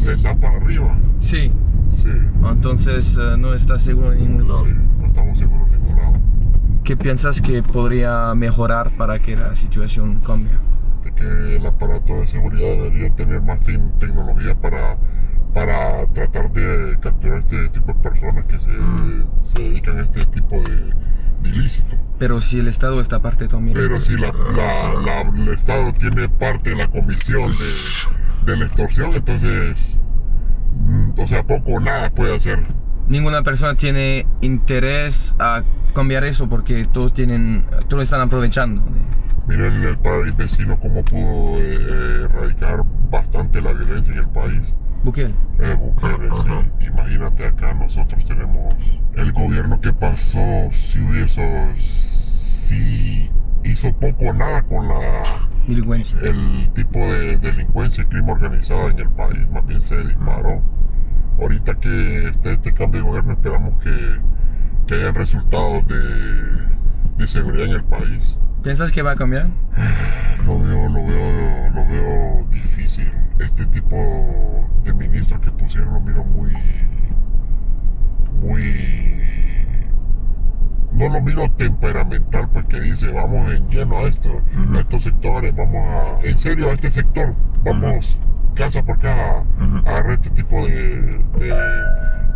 les da para arriba. Sí. Entonces no estás seguro en ningún lado. Sí, no estamos seguros en ningún lado. ¿Qué piensas que podría mejorar para que la situación cambie? De que el aparato de seguridad debería tener más tecnología para tratar de capturar este tipo de personas que se dedican a este tipo de ilícito. Pero si el Estado está parte también. Pero si el Estado tiene parte de la comisión de la extorsión, entonces, o sea, poco o nada puede hacer. Ninguna persona tiene interés a cambiar eso porque todos están aprovechando. Miren el país vecino cómo pudo erradicar bastante la violencia en el país. Bukele. Bukele, sí. Imagínate acá nosotros tenemos el gobierno que pasó, si hizo poco o nada con la delincuencia. El tipo de delincuencia y crimen organizado en el país, más bien se disparó. Ahorita que esté este cambio de gobierno esperamos que hayan resultados de seguridad en el país. ¿Piensas que va a cambiar? Lo veo difícil. Este tipo de ministros que pusieron lo miro muy... No lo miro temperamental, pues que dice vamos en lleno a esto, a estos sectores, en serio a este sector, vamos casa por casa a agarrar este tipo de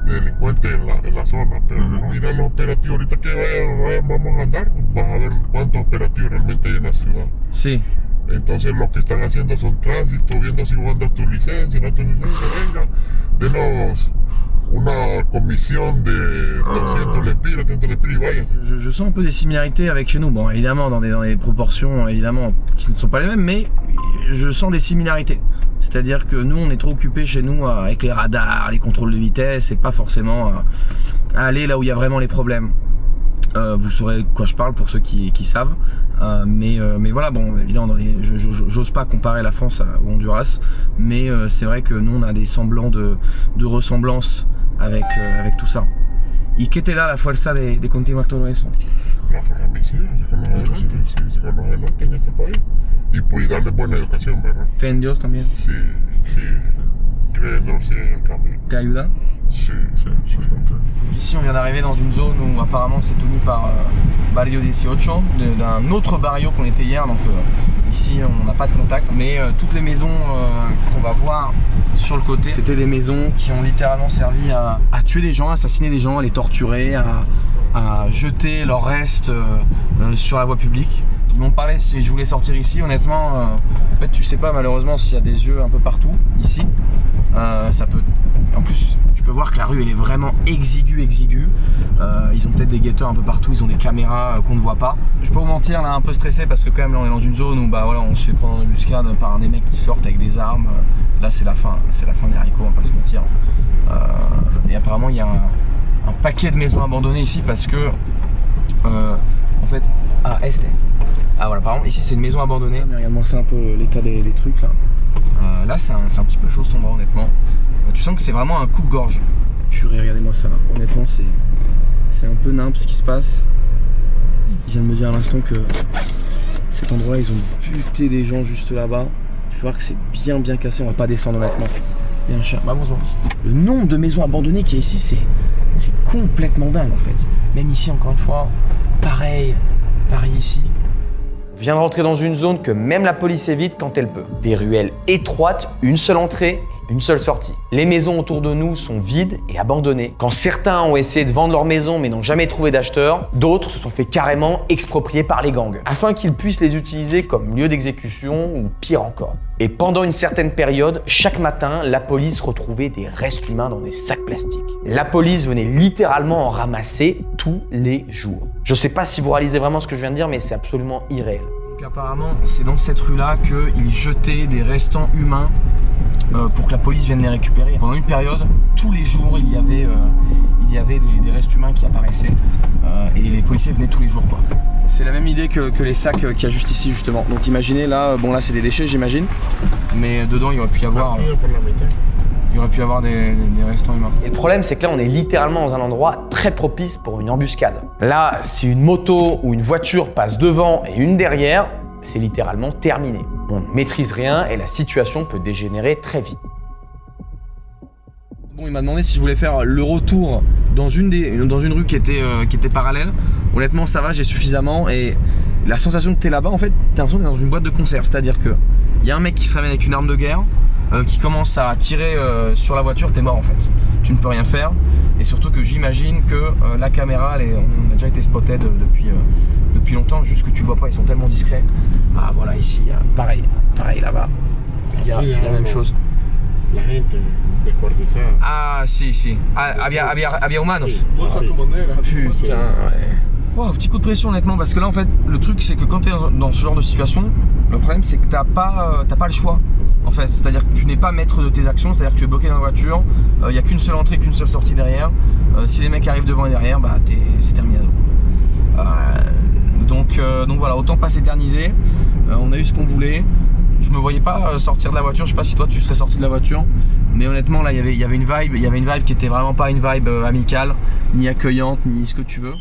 delincuentes en la zona. Pero mira los operativos, ahorita que vamos a andar, vas a ver cuántos operativos realmente hay en la ciudad. Sí. Entonces lo que están haciendo son tránsito, viendo si vos andas tu licencia, no tu licencia, venga, denos una commission de 200 lempiras, 300 lempiras y vaya. Je sens un peu des similarités avec chez nous, bon évidemment dans des proportions évidemment qui ne sont pas les mêmes, mais je sens des similarités. C'est-à-dire que nous on est trop occupés chez nous avec les radars, les contrôles de vitesse et pas forcément à aller là où il y a vraiment les problèmes. Vous saurez de quoi je parle pour ceux qui savent, mais voilà, bon évidemment j'ose pas comparer la France au Honduras, mais c'est vrai que nous on a des semblants de ressemblance avec tout ça. ¿Y qué te da la fuerza de continuar todo eso? La fuerza me sigue, sacarnos adelante en este país y pues darle buena educación, ¿verdad? Fe en Dios también. Sí, creyendo en el cambio. ¿Te ayuda? Sí, bastante. Ici on vient d'arriver dans une zone où apparemment c'est tenu par Barrio 18, d'un autre barrio qu'on était hier, donc ici on n'a pas de contact, mais toutes les maisons qu'on va voir sur le côté, c'était des maisons qui ont littéralement servi à tuer des gens, à assassiner des gens, à les torturer, à jeter leurs restes sur la voie publique. Ils m'ont parlé si je voulais sortir ici, honnêtement, en fait tu sais pas malheureusement s'il y a des yeux un peu partout ici, ça peut... En plus tu peux voir que la rue elle est vraiment exiguë. Ils ont peut-être des guetteurs un peu partout, ils ont des caméras qu'on ne voit pas. Je vais pas vous mentir, là un peu stressé parce que quand même là on est dans une zone où bah voilà on se fait prendre en embuscade par des mecs qui sortent avec des armes. Là c'est la fin des haricots, on va pas se mentir. Et apparemment il y a un paquet de maisons abandonnées ici parce que en fait voilà, par exemple ici c'est une maison abandonnée. Mais regarde-moi ça un peu l'état des trucs là. Là c'est un petit peu chaud cet endroit honnêtement. Tu sens que c'est vraiment un coupe-gorge. Purée, regardez-moi ça là. Honnêtement c'est un peu nimp ce qui se passe. Il vient de me dire à l'instant que cet endroit ils ont buté des gens juste là-bas. Tu peux voir que c'est bien cassé, on va pas descendre honnêtement. Il y a un chien, vamos. Le nombre de maisons abandonnées qu'il y a ici c'est complètement dingue en fait. Même ici encore une fois, pareil ici. On vient de rentrer dans une zone que même la police évite quand elle peut. Des ruelles étroites, une seule entrée une seule sortie. Les maisons autour de nous sont vides et abandonnées. Quand certains ont essayé de vendre leur maison mais n'ont jamais trouvé d'acheteur, d'autres se sont fait carrément exproprier par les gangs, afin qu'ils puissent les utiliser comme lieu d'exécution ou pire encore. Et pendant une certaine période, chaque matin, la police retrouvait des restes humains dans des sacs plastiques. La police venait littéralement en ramasser tous les jours. Je sais pas si vous réalisez vraiment ce que je viens de dire, mais c'est absolument irréel. Donc apparemment, c'est dans cette rue-là qu'ils jetaient des restants humains pour que la police vienne les récupérer. Pendant une période, tous les jours, il y avait des restes humains qui apparaissaient et les policiers venaient tous les jours, quoi. C'est la même idée que les sacs qu'il y a juste ici, justement. Donc imaginez, là, bon là c'est des déchets, j'imagine, mais dedans il y aurait pu y avoir des restants humains. Et le problème, c'est que là, on est littéralement dans un endroit très propice pour une embuscade. Là, si une moto ou une voiture passe devant et une derrière, c'est littéralement terminé. On ne maîtrise rien et la situation peut dégénérer très vite. Bon, il m'a demandé si je voulais faire le retour dans une rue qui était parallèle. Honnêtement, ça va, j'ai suffisamment. Et la sensation que t'es là-bas, en fait, t'as l'impression que t'es dans une boîte de conserve. C'est-à-dire que il y a un mec qui se ramène avec une arme de guerre, qui commence à tirer sur la voiture, t'es mort en fait. Tu ne peux rien faire. Et surtout que j'imagine que la caméra, on a déjà été spoté depuis longtemps, juste que tu le vois pas, ils sont tellement discrets. Ah voilà, ici, pareil là-bas. Il y a la même chose. La gente descuartizada. Ah, si. Ah, había humanos. Cosa como negra. Putain, ouais. Wow, petit coup de pression honnêtement, parce que là en fait, le truc c'est que quand tu es dans ce genre de situation, le problème c'est que t'as pas le choix. En fait, c'est-à-dire que tu n'es pas maître de tes actions, c'est-à-dire que tu es bloqué dans la voiture, il n'y a qu'une seule entrée, qu'une seule sortie derrière. Si les mecs arrivent devant et derrière, bah c'est terminé. Donc voilà, autant pas s'éterniser. On a eu ce qu'on voulait. Je me voyais pas sortir de la voiture, je sais pas si toi tu serais sorti de la voiture, mais honnêtement là il y avait une vibe qui était vraiment pas une vibe amicale, ni accueillante, ni ce que tu veux.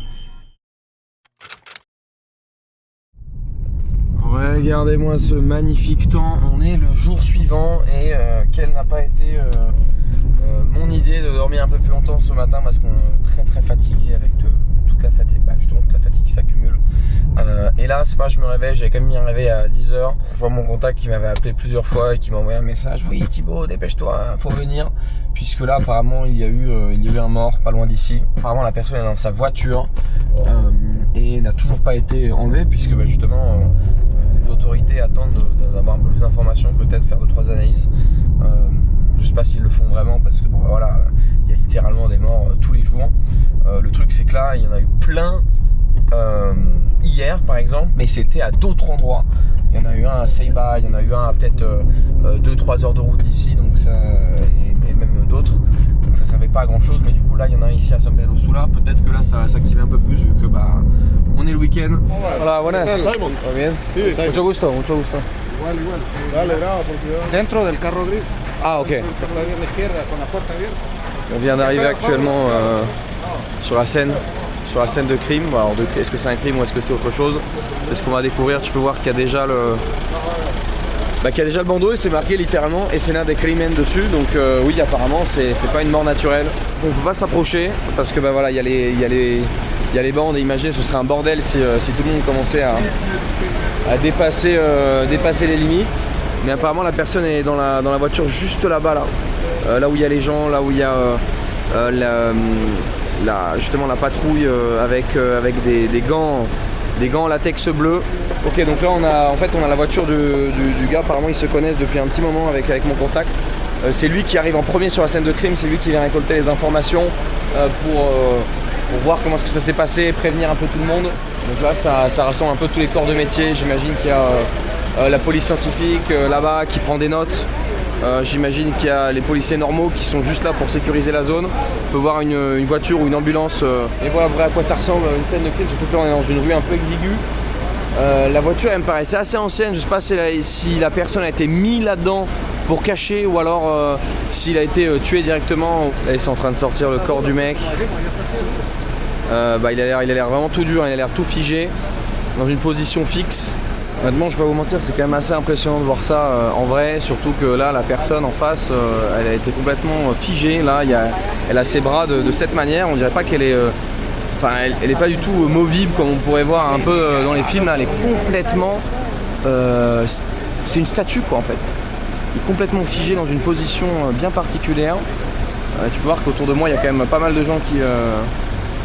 Regardez-moi ce magnifique temps, on est le jour suivant et quelle n'a pas été mon idée de dormir un peu plus longtemps ce matin parce qu'on est très fatigué avec toute la fatigue, justement toute la fatigue qui s'accumule. Et là c'est pas je me réveille, j'avais quand même mis un réveil à 10h, je vois mon contact qui m'avait appelé plusieurs fois et qui m'a envoyé un message: oui Thibaut, dépêche-toi, faut venir, puisque là apparemment il y a eu un mort pas loin d'ici. Apparemment la personne est dans sa voiture et n'a toujours pas été enlevée, puisque justement les autorités attendent d'avoir un peu plus d'informations, peut-être faire 2-3 analyses. Je sais pas s'ils le font vraiment parce que bon voilà, il y a littéralement des morts tous les jours. Le truc c'est que là il y en a eu plein hier par exemple, mais c'était à d'autres endroits. Il y en a eu un à Ceiba, il y en a eu un à peut-être 2-3 heures de route d'ici, donc ça, et même d'autres. Donc ça servait pas à grand chose, mais du coup là il y en a un ici à San Pedro Sula. Peut-être que là ça va s'activer un peu plus vu que on est le week-end. Hola, buenas. Simon. ¿Todo bien? Sí, Simon. Mucho gusto. Igual. Dale, graba porque Dentro del carro gris, Ah ok. que está ahí a la izquierda con la puerta abierta. On vient d'arriver actuellement sur la scène de crime. Alors est-ce que c'est un crime ou est-ce que c'est autre chose? C'est ce qu'on va découvrir. Tu peux voir qu'il y a déjà le bandeau et c'est marqué littéralement Escena de Crimen dessus. Donc oui, apparemment c'est pas une mort naturelle. On ne peut pas s'approcher parce que voilà, il y a les bandes et imaginez ce serait un bordel si tout le monde commençait à dépasser les limites. Mais apparemment la personne est dans la voiture juste là-bas là où il y a les gens, là où il y a justement la patrouille avec des gants en latex bleu. Ok, donc là on a la voiture du gars, apparemment ils se connaissent depuis un petit moment avec mon contact. C'est lui qui arrive en premier sur la scène de crime, c'est lui qui vient récolter les informations pour voir comment est-ce que ça s'est passé, prévenir un peu tout le monde. Donc là ça rassemble un peu tous les corps de métier, j'imagine qu'il y a la police scientifique là-bas qui prend des notes. J'imagine qu'il y a les policiers normaux qui sont juste là pour sécuriser la zone. On peut voir une voiture ou une ambulance. Et voilà à quoi ça ressemble une scène de crime, surtout que là on est dans une rue un peu exiguë. La voiture elle me paraissait assez ancienne, je sais pas si la personne a été mise là-dedans pour cacher ou alors s'il a été tué directement. Là ils sont en train de sortir le corps du mec. Il a l'air vraiment tout dur, il a l'air tout figé, dans une position fixe. Honnêtement, je vais pas vous mentir, c'est quand même assez impressionnant de voir ça en vrai, surtout que là, la personne en face, elle a été complètement figée. Là, elle a ses bras de cette manière. On dirait pas qu'elle est, elle est pas du tout movible comme on pourrait voir un peu dans les films. Là, elle est complètement, c'est une statue quoi en fait. Il est complètement figé dans une position bien particulière. Tu peux voir qu'autour de moi, il y a quand même pas mal de gens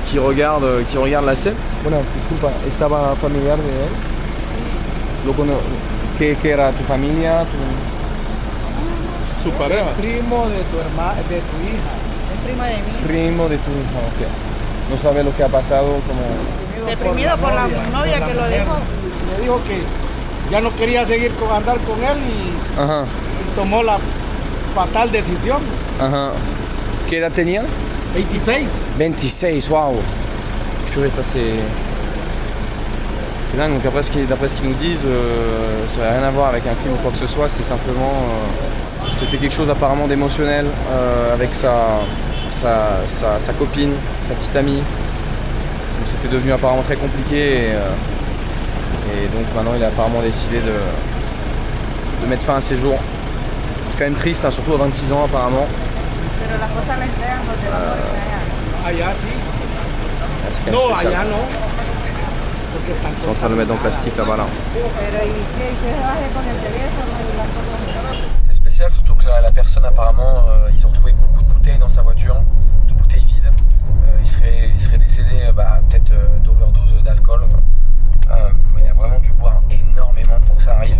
qui regardent la scène. Bueno, disculpa, estaba familiar de él. ¿Qué era tu familia? Su pareja. Primo de tu hermana, de tu hija. Es prima de mí. Primo de tu hija, ok. No sabe lo que ha pasado, como... Deprimido por la novia que lo dejó. Me dijo que ya no quería seguir andar con él y tomó la fatal decisión. Ajá. ¿Qué edad tenía? 26. 26, waouh. Purée, ça c'est... C'est dingue, donc d'après ce qu'ils nous disent, ça n'a rien à voir avec un crime ou quoi que ce soit, c'est simplement... c'était quelque chose apparemment d'émotionnel avec sa copine, sa petite amie. Donc c'était devenu apparemment très compliqué et donc maintenant il a apparemment décidé de mettre fin à ses jours. C'est quand même triste, hein, surtout à 26 ans apparemment. Allá sí. C'est quand même spécial. Ils sont en train de le mettre dans le plastique là-bas là. C'est spécial, surtout que la personne apparemment, ils ont retrouvé beaucoup de bouteilles dans sa voiture, de bouteilles vides. Il serait décédé peut-être d'overdose d'alcool. Il a vraiment dû boire énormément pour que ça arrive.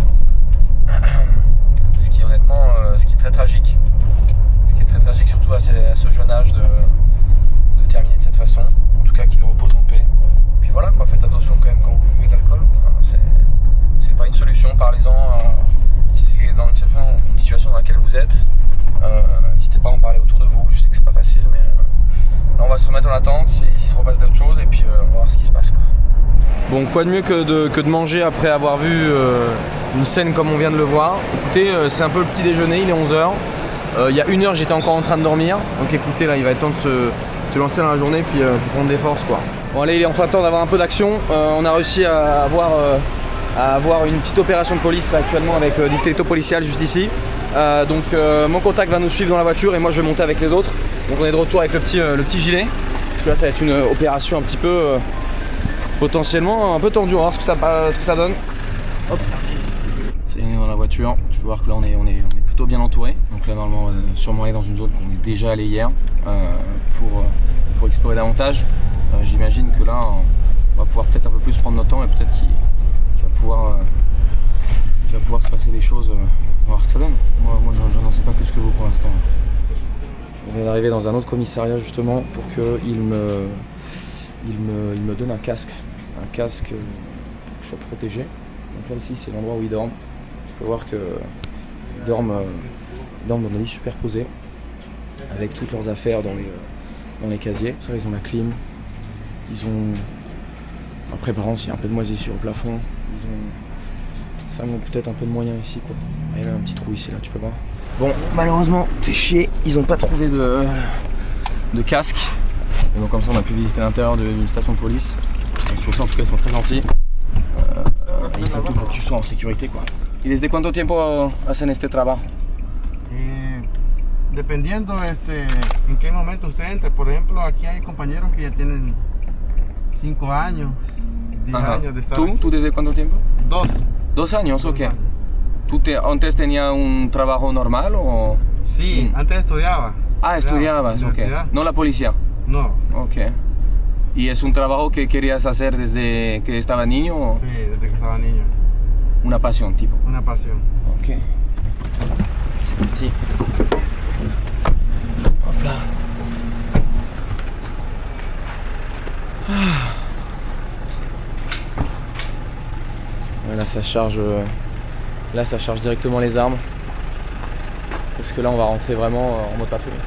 Ce qui est honnêtement, ce qui est très tragique. Ce qui est très tragique surtout à ce jeune âge de terminer de cette façon. En tout cas qu'il repose en paix. Puis voilà quoi, faites attention quand même quand vous buvez de l'alcool. C'est pas une solution, parlez-en si c'est dans une situation dans laquelle vous êtes. N'hésitez pas à en parler autour de vous, je sais que c'est pas facile mais là on va se remettre en attente s'il se repasse d'autres choses et puis on va voir ce qui se passe quoi. Bon, quoi de mieux que de manger après avoir vu une scène comme on vient de le voir. Écoutez, c'est un peu le petit déjeuner, il est 11h. Il y a 1 heure j'étais encore en train de dormir. Donc écoutez, là il va être temps de se lancer dans la journée puis prendre des forces quoi. Bon allez, il est enfin temps d'avoir un peu d'action. On a réussi à avoir une petite opération de police là, actuellement avec Distrito Policial juste ici. Donc mon contact va nous suivre dans la voiture et moi je vais monter avec les autres. Donc on est de retour avec le petit gilet. Parce que là ça va être une opération un petit peu potentiellement un peu tendue. On va voir ce que ça donne. Hop. C'est dans la voiture. Tu peux voir que là on est plutôt bien entouré. Donc là normalement on va sûrement aller dans une zone qu'on est déjà allé hier pour explorer davantage. J'imagine que là on va pouvoir peut-être un peu plus prendre notre temps et peut-être qu'il va pouvoir se passer des choses. On va voir ce que ça donne. Moi je n'en sais pas plus que vous pour l'instant. On vient d'arriver dans un autre commissariat justement pour qu'il me donne un casque pour que je sois protégé. Donc là ici c'est l'endroit où ils dorment. Tu peux voir qu'ils dorment dans des lits superposés avec toutes leurs affaires dans les casiers. Ça, ils ont la clim, ils ont... Après par contre il y a un peu de moisissure au plafond, ça manque peut-être un peu de moyens ici quoi. Il y a un petit trou ici là, tu peux voir. Bon malheureusement, fait chier, ils n'ont pas trouvé de casque. Et donc comme ça on a pu visiter l'intérieur d'une station de police. Sur ça en tout cas ils sont très gentils. Ils font tout pour que tu sois en sécurité quoi. ¿Y desde cuánto tiempo hacen este trabajo? Dependiendo en qué momento usted entre. Por ejemplo, aquí hay compañeros que ya tienen 5 años, 10 años de estar aquí. ¿Tú desde cuánto tiempo? 2. 2 años, ok. ¿Tú antes tenías un trabajo normal o...? Sí, antes estudiaba. Ah, estudiabas, ok. ¿No la policía? No. Ok. ¿Y es un trabajo que querías hacer desde que estaba niño? O? Sí, desde que estaba niño. Una pasión, tipo. Una pasión. Ok. C'est parti. Hop là. Là ça charge directement les armes. Parce que là on va rentrer vraiment en mode patrouille.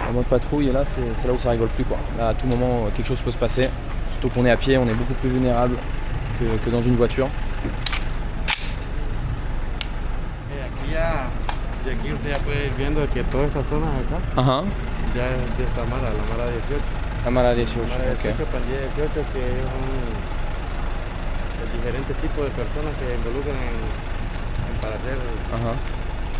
En mode patrouille et là c'est là où ça rigole plus quoi. Là à tout moment quelque chose peut se passer. Surtout qu'on est à pied, on est beaucoup plus vulnérable que dans une voiture. Y aquí usted ya puede ir viendo que toda esta zona acá ya es de esta mara, la mara 18. La mara 18, la mara 18 ok. para el día 18 que son diferentes tipos de personas que se involucran para hacer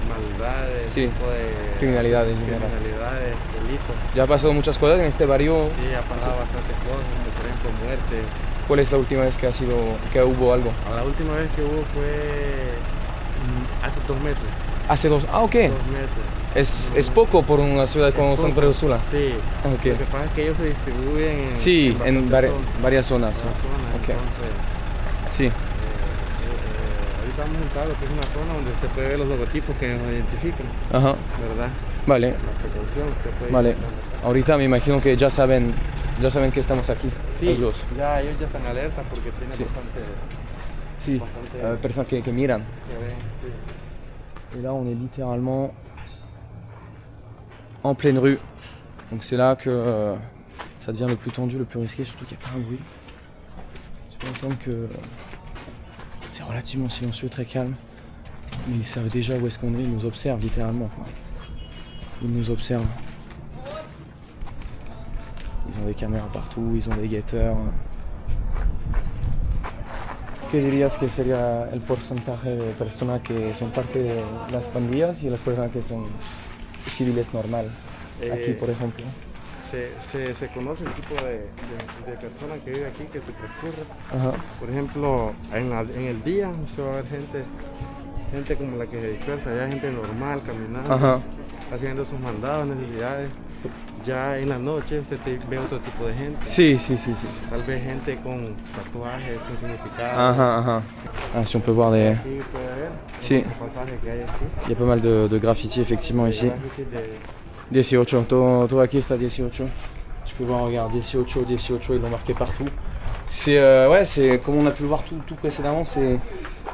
maldades, Sí. tipo de Criminalidad en general. criminalidades, delitos. Ya ha pasado muchas cosas en este barrio. Sí, ha pasado bastantes cosas, como por ejemplo muertes. ¿Cuál es la última vez que hubo algo? La última vez que hubo fue hace 2 meses. Hace 2. Ah, ok. 2 meses. Es poco por una ciudad como San Pedro Sula. Sí. Ah, ok. Lo que pasa es que ellos se distribuyen en, Sí, en varias zonas. Sí. Ok. Entonces, Sí. ahorita vamos a entrar a lo que es una zona donde usted puede ver los logotipos que nos identifican, Ajá. ¿verdad? Vale. La precaución, usted puede Vale. ir buscando. Ahorita me imagino que ya saben que estamos aquí. Sí, Ellos. ya ellos ya están alerta porque tienen Sí. bastante Sí. Bastante- Personnes qui miran. que ven, sí. Et là, on est littéralement en pleine rue. Donc c'est là que ça devient le plus tendu, le plus risqué, surtout qu'il n'y a pas un bruit. Tu peux entendre que c'est relativement silencieux, très calme. Mais ils savent déjà où est-ce qu'on est, ils nous observent littéralement, quoi. Ils nous observent. Ils ont des caméras partout, ils ont des guetteurs. ¿Qué dirías que sería el porcentaje de personas que son parte de las pandillas y las personas que son civiles normal? Aquí, por ejemplo. Se conoce el tipo de persona que vive aquí, que se transcurre. Ajá. Por ejemplo, en el día se va a ver gente como la que se dispersa, ya gente normal, caminando, Ajá. haciendo sus mandados, necesidades. Ya en la noche usted ve otro tipo de gente. Sí. Tal vez gente con tatuajes, con significado. Ajá. Ah, si on peut voir des... Aquí puede ver Sí. los pasajes que hay aquí. Il y a pas mal de graffiti effectivement ici. Grafitis de- 18, todo aquí está 18. Tu peux voir, regarde, 18, ils l'ont marqué partout. C'est ouais, c'est comme on a pu le voir tout précédemment, c'est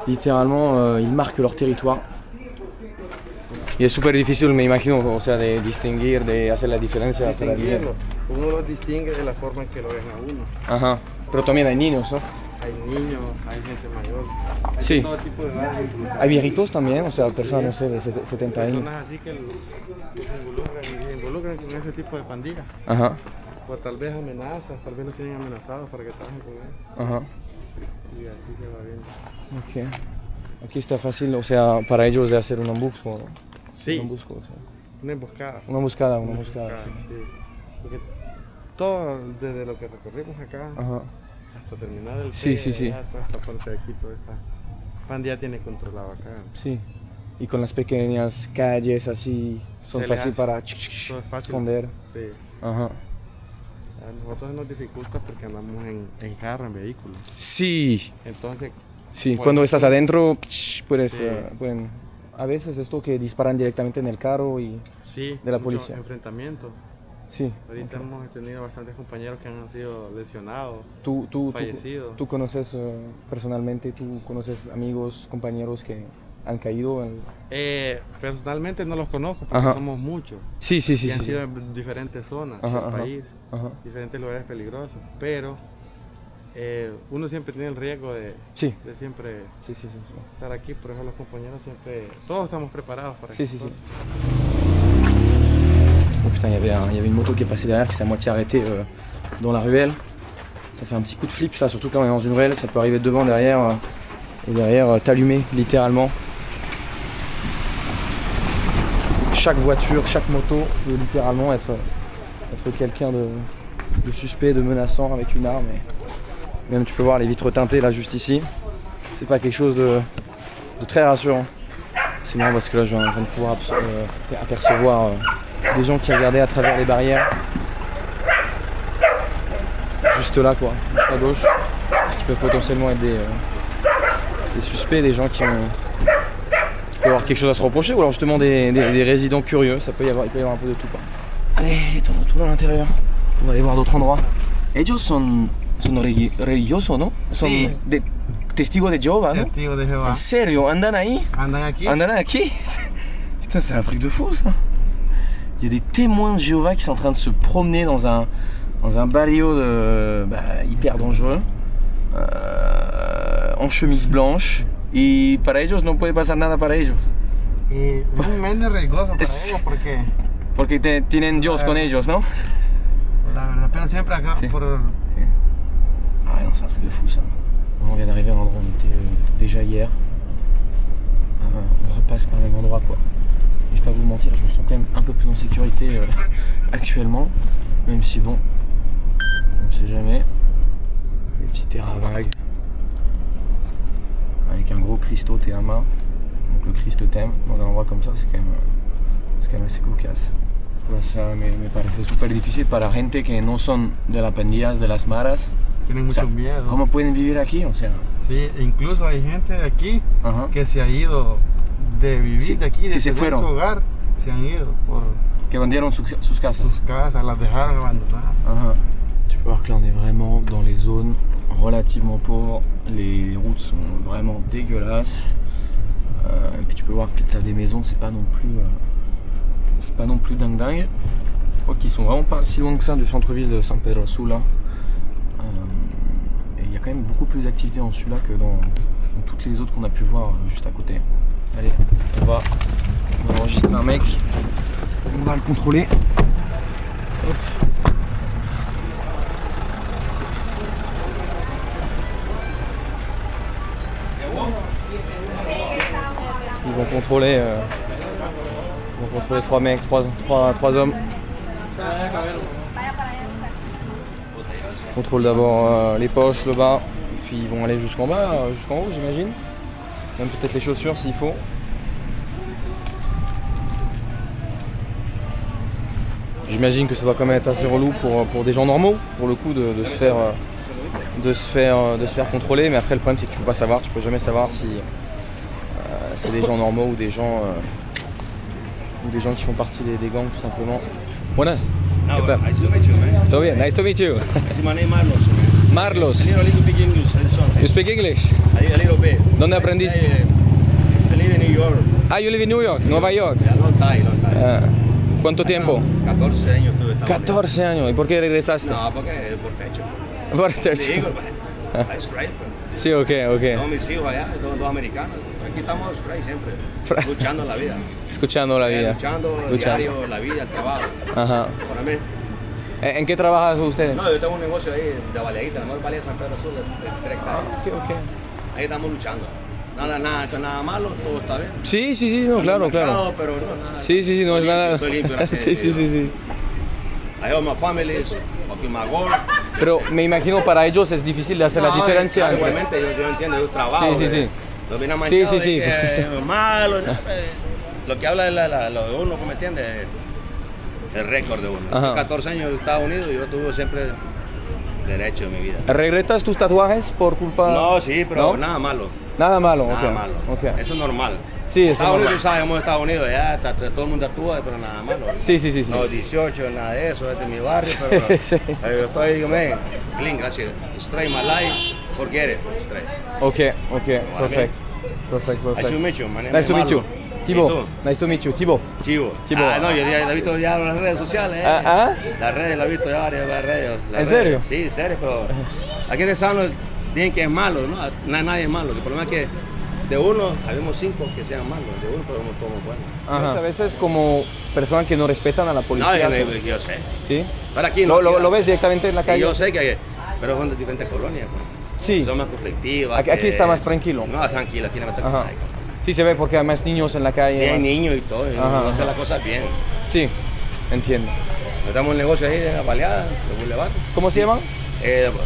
littéralement, ils marquent leur territoire. Y es súper difícil, me imagino, o sea, de distinguir, de hacer la diferencia para el distinguirlo. Uno los distingue de la forma en que lo ven a uno. Ajá. Pero también hay niños, ¿no? Hay niños, hay gente mayor, hay Sí. todo tipo de edades. Hay viejitos también, o sea, personas, no sé, de 70 años. Personas así que se involucran con ese tipo de pandillas. Ajá. Por tal vez amenazas, tal vez los tienen amenazados para que trabajen con ellos. Ajá. Y así se va viendo. Ok. Aquí está fácil, o sea, para ellos de hacer un embusco. Sí. Un embusco, o sea. Una emboscada. Una emboscada, sí. Porque todo, desde lo que recorrimos acá Ajá. hasta terminar el Sí, P, sí. ya toda esta parte de aquí, toda esta pandilla tiene controlado acá. Sí. Y con las pequeñas calles así, son Se le fáciles hace- para todo es fácil. esconder. Sí. Ajá. A nosotros nos dificulta porque andamos en carro, en vehículo. Sí. Entonces, Sí, por cuando ejemplo, estás adentro, puedes, Sí. pueden... A veces esto que disparan directamente en el carro y... sí, de la mucho policía. enfrentamientos. Sí. Ahorita hemos tenido bastantes compañeros que han sido lesionados, Tú fallecidos. tú conoces personalmente, tú conoces amigos, compañeros que han caído en... Personalmente no los conozco porque Ajá. somos muchos. Sí. Y han sido en diferentes zonas Ajá, del ajá. país, Ajá. diferentes lugares peligrosos. Pero uno siempre tiene el riesgo de Sí. siempre Sí. estar aquí. Por eso los compañeros siempre, todos estamos preparados para Sí. estas cosas. Oh putain, il y avait une moto qui est passée derrière, qui s'est à moitié arrêtée dans la ruelle. Ça fait un petit coup de flip, ça, surtout quand on est dans une ruelle, ça peut arriver devant, derrière, et derrière t'allumer littéralement. Chaque voiture, chaque moto peut littéralement être quelqu'un de suspect, de menaçant avec une arme. Et même tu peux voir les vitres teintées là juste ici. C'est pas quelque chose de très rassurant. C'est marrant parce que là je viens de pouvoir apercevoir des gens qui regardaient à travers les barrières. Juste là quoi, juste à gauche. Qui peuvent potentiellement être des suspects, des gens qui peuvent avoir quelque chose à se reprocher ou alors justement des résidents curieux. Il peut y avoir un peu de tout quoi. Allez, tournons à l'intérieur. On va aller voir d'autres endroits. Ellos son religiosos, ¿no? Son Sí. de testigos de Jehová, ¿no? Testigo de Jehová. ¿En serio? ¿Andan ahí? Andan aquí. Andan aquí? Putain, c'est un truc de fou ça. Il y a des témoins de Jéhovah qui sont en train de se promener dans un barrio hyper dangereux, en chemise blanche. Y para ellos no puede pasar nada para ellos. Y es menos riesgoso para Sí. ellos porque Porque tienen Dios con ellos, ¿no? la verdad, pero siempre acá Sí. por Ah ouais, non, c'est un truc de fou ça. On vient d'arriver à l'endroit où on était déjà hier. On repasse par le même endroit quoi. Et je vais pas vous mentir, je me sens quand même un peu plus en sécurité actuellement. Même si bon, on ne sait jamais. Des petits terrains vagues. Avec un gros Christo Théama. le Christ t'aime dans un endroit comme ça, c'est quand même assez cocasse. Pues me parece súper difícil para gente que no son de las pandillas, de las maras. Tienen mucho miedo. ¿Cómo pueden vivir aquí? O sea, sí, incluso hay gente de aquí que se ha ido de vivir de aquí, de que se fueron. Su hogar, se han ido por que vendieron sus casas. Sus casas, las dejaron abandonadas. Tu peux voir que là on est vraiment dans les zones relativement pauvres, les routes sont vraiment dégueulasses. Et puis tu peux voir que tu as des maisons, c'est pas non plus dingue. Je crois qu'ils sont vraiment pas si loin que ça du centre-ville de San Pedro Sula. Et il y a quand même beaucoup plus d'activités en Sula que dans toutes les autres qu'on a pu voir juste à côté. Allez, on va enregistrer un mec, on va le contrôler. Hop. Ils vont contrôler 3 mecs, 3 hommes. Ils contrôlent d'abord les poches, le bas, puis ils vont aller jusqu'en bas, jusqu'en haut j'imagine. Même peut-être les chaussures s'il faut. J'imagine que ça doit quand même être assez relou pour des gens normaux, pour le coup, de se faire contrôler. Mais après le problème c'est que tu peux pas savoir, tu peux jamais savoir si c'est des gens normaux ou des gens qui font partie des gangs tout simplement. Buenas. ¿Qué tal? Nice to meet you, man. ¿Todo bien? Nice to meet you. My name is Marlos. Marlos. I little bit English. You speak English? A little bit. ¿Dónde aprendiste? I live in New York. Ah, you live in New York, Nueva York. Yeah, long time. ¿Cuánto tiempo? 14 años tuve. 14 años. ¿Y por qué regresaste? No, porque por techo. Por techo. Digo, straight. Sí, ok. Todos mis hijos allá, dos americanos. Aquí estamos straight siempre. Luchando en la vida. Escuchando la vida. Luchando diario, la vida, el trabajo. Ajá. Para mí. ¿En qué trabajas ustedes? No, yo tengo un negocio ahí de baleadita, la mejor baleada de San Pedro Sur, de 30 Ok. Ahí estamos luchando. Nada malo, todo está bien. Sí, no, claro. Pero no, nada. Sí, no es nada. Estoy limpio, gracias a Dios. Sí. I have my family, fucking my goal. Pero me imagino para ellos es difícil de hacer la diferencia. Claro, igualmente, yo entiendo, yo trabajo. Sí. Lo viene manchado Sí. de que es malo. Lo que habla es lo de uno, ¿me entiendes? El récord de uno. Ajá. 14 años en Estados Unidos y yo tuve siempre derecho en mi vida. ¿Regretas tus tatuajes por culpa? No, sí, pero ¿No? nada malo. Nada malo, Nada malo. Okay. Eso es normal. Sí, eso es Estados normal. Unidos, sabes, en Estados Unidos, ya todo el mundo actúa, pero nada malo. Sí. No, 18, nada de eso, este es mi barrio, pero Sí. yo estoy, digo, man, clean, gracias. Straight my life, forget it, straight. Okay, perfect. Nice to meet you, my name Nice is to meet you. Marlon. Thibaut, nice to meet you. Thibaut. Chivo. Chivo. Ah, no, yo ya he visto ya las redes sociales. Las redes, las he visto ya varias redes. ¿En serio? Sí, en serio, pero aquí en el Sano dicen que es malo, ¿no? Nadie es malo. El problema es que de uno, habemos 5 que sean malos, de uno podemos todos buenos. A veces como personas que no respetan a la policía. No, yo sé. ¿Sí? Pero aquí no. ¿Lo ves directamente en la calle? Yo sé que, pero son de diferentes colonias. Pues. Sí. Son más conflictivas. Aquí está más tranquilo. No, tranquilo, aquí no me Ajá. Sí, se ve porque hay más niños en la calle. Sí, hay más... niños y todo, no hacen las cosas bien. Sí, entiendo. Estamos en el negocio ahí de la baleada, de Boulevard. ¿Cómo se llaman?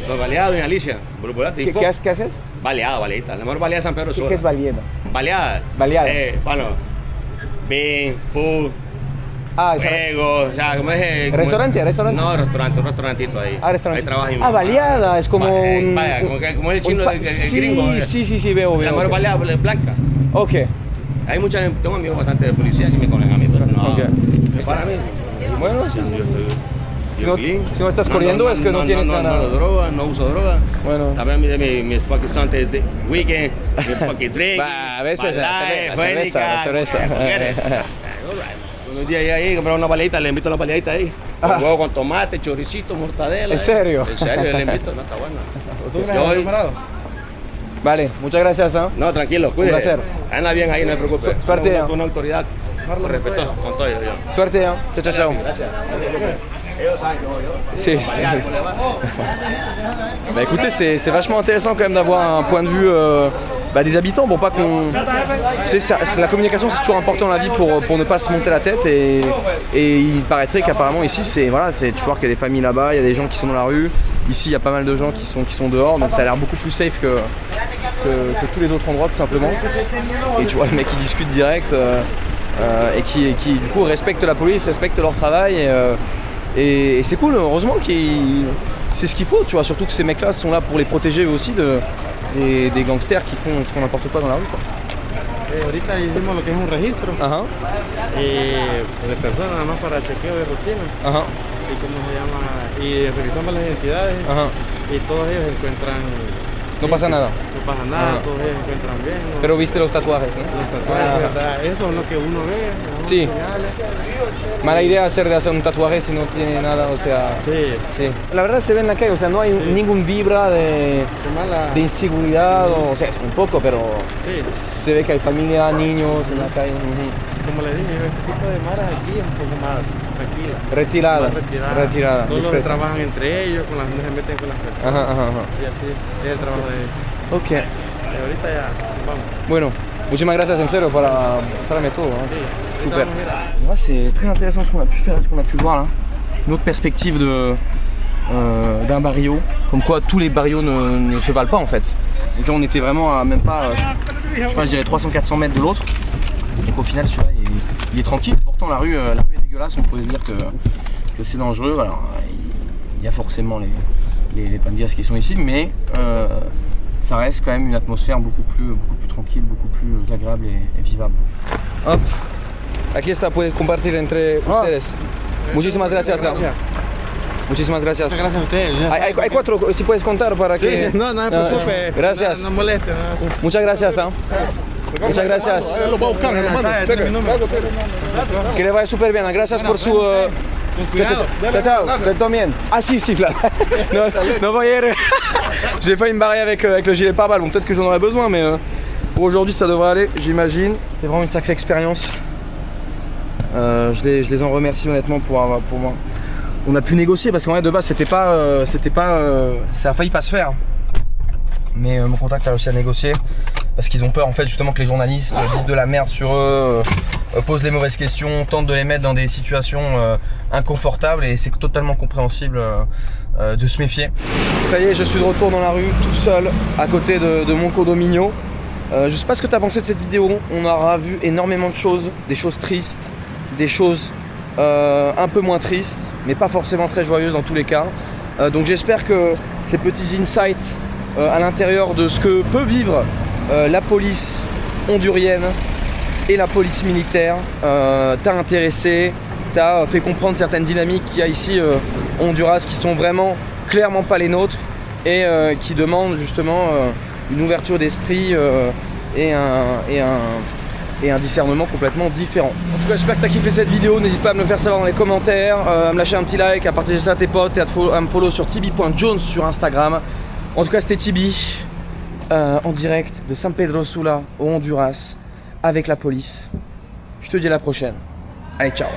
Los baleadas, doña Alicia, Boulevard. ¿Qué haces? Baleada, baleadita, la mejor baleada de San Pedro Sula. ¿Qué es baleada? Baleada. Baleada. Bueno, bean, food, juego, o sea, ¿cómo es? ¿Restaurante? No, un restaurantito ahí. Restaurante. Ahí trabaja mi mamá. Baleada, es como un... Vaya, como el chino, el gringo. Sí, veo. La mejor baleada es blanca. Ok. Hay tengo amigos bastante de policía que me conocen a mí, pero no. Okay. Para mí. Bueno, sí, si no estás corriendo es que no tienes nada. No uso droga. Bueno. También mi fucking Sunday weekend, mi fucking drink. A veces cerveza. Un día ahí comprar una baleadita, le invito a una baleadita ahí. Con huevo con tomate, choricito, mortadela. ¿En serio? En serio, le invito, no está bueno. Vale, muchas gracias. No, tranquilo, cuídate. Un placer. Anda bien ahí, no te preocupes. Suerte. Una autoridad con respeto con todo yo. Suerte. Ciao. Gracias. Ellos saben que voy yo. Si. Bah écoutez, c'est vachement intéressant quand même d'avoir un point de vue des habitants. Bon, pas qu'on... La communication, c'est toujours important dans la vie pour ne pas se monter la tête. Et il paraîtrait qu'apparemment ici, tu vois qu'il y a des familles là-bas, il y a des gens qui sont dans la rue. Ici, il y a pas mal de gens qui sont dehors, donc ça a l'air beaucoup plus safe que tous les autres endroits tout simplement. Et tu vois le mec qui discute direct et qui du coup respecte la police, respecte leur travail et c'est cool, heureusement c'est ce qu'il faut, tu vois, surtout que ces mecs là sont là pour les protéger eux aussi des gangsters qui font n'importe quoi dans la rue quoi. Ahorita hicimos lo que es un registro de personas, nada más para chequeo de rutina. Y cómo se llama, y revisamos las identidades y todos ellos encuentran. No pasa nada. No pasa nada, todos ellos encuentran bien. ¿No? Pero viste los tatuajes, ¿no? Los tatuajes, ¿verdad? Eso es lo que uno ve. Sí. Mala idea de hacer un tatuaje si no tiene nada, o sea. Sí. La verdad se ve en la calle, o sea, no hay ningún vibra de inseguridad, o sea, es un poco, pero se ve que hay familia, niños en la calle. Como le dije, este tipo de maras aquí es un poco más tranquila. Retirada. Solo que trabajan entre ellos, no se meten con las personas. Y así es el trabajo de ellos. Ok. Y ahorita ya, vamos. Bueno, muchísimas gracias en serio para mostrarme todo. Hein. Super. Ouais, c'est très intéressant ce qu'on a pu faire, ce qu'on a pu voir là. Une autre perspective d'un barrio. Comme quoi tous les barrios ne se valent pas en fait. Donc là on était vraiment à même pas, je sais pas, je dirais 300-400 mètres de l'autre. Donc au final celui-là il est tranquille. Pourtant la rue est dégueulasse, on pourrait se dire que c'est dangereux. Alors il y a forcément les pandillas qui sont ici, mais ça reste quand même une atmosphère beaucoup plus tranquille, beaucoup plus agréable et vivable. Hop, aquí está, puede compartir entre ustedes. Muchísimas gracias. Muchísimas gracias. Muchas gracias a ustedes. Hay 4, si puedes contar para que... No me preocupe. Gracias. No moleste. Muchas gracias. Muchas gracias. Que le vaya súper bien. Gracias por su... Ciao, vous también. Ah si, claro. No voy a ir. J'ai failli me barrer avec le gilet pare-balles. Bon, peut-être que j'en aurais besoin, mais pour aujourd'hui ça devrait aller, j'imagine. C'était vraiment une sacrée expérience. Je les en remercie honnêtement pour moi. On a pu négocier parce qu'en vrai de base ça a failli pas se faire. Mais mon contact a réussi à négocier parce qu'ils ont peur en fait justement que les journalistes disent de la merde sur eux, posent les mauvaises questions, tentent de les mettre dans des situations inconfortables et c'est totalement compréhensible de se méfier. Ça y est, je suis de retour dans la rue tout seul à côté de mon condominio. Je sais pas ce que tu as pensé de cette vidéo, on aura vu énormément de choses, des choses tristes, des choses un peu moins tristes, mais pas forcément très joyeuses dans tous les cas. Donc j'espère que ces petits insights à l'intérieur de ce que peut vivre la police hondurienne et la police militaire t'a intéressé, t'a fait comprendre certaines dynamiques qu'il y a ici au Honduras qui sont vraiment clairement pas les nôtres et qui demandent justement une ouverture d'esprit et un discernement complètement différent. En tout cas, j'espère que tu as kiffé cette vidéo. N'hésite pas à me le faire savoir dans les commentaires, à me lâcher un petit like, à partager ça à tes potes et à me follow sur tibi.jones sur Instagram. En tout cas, c'était Tibi en direct de San Pedro Sula au Honduras avec la police. Je te dis à la prochaine. Allez, ciao.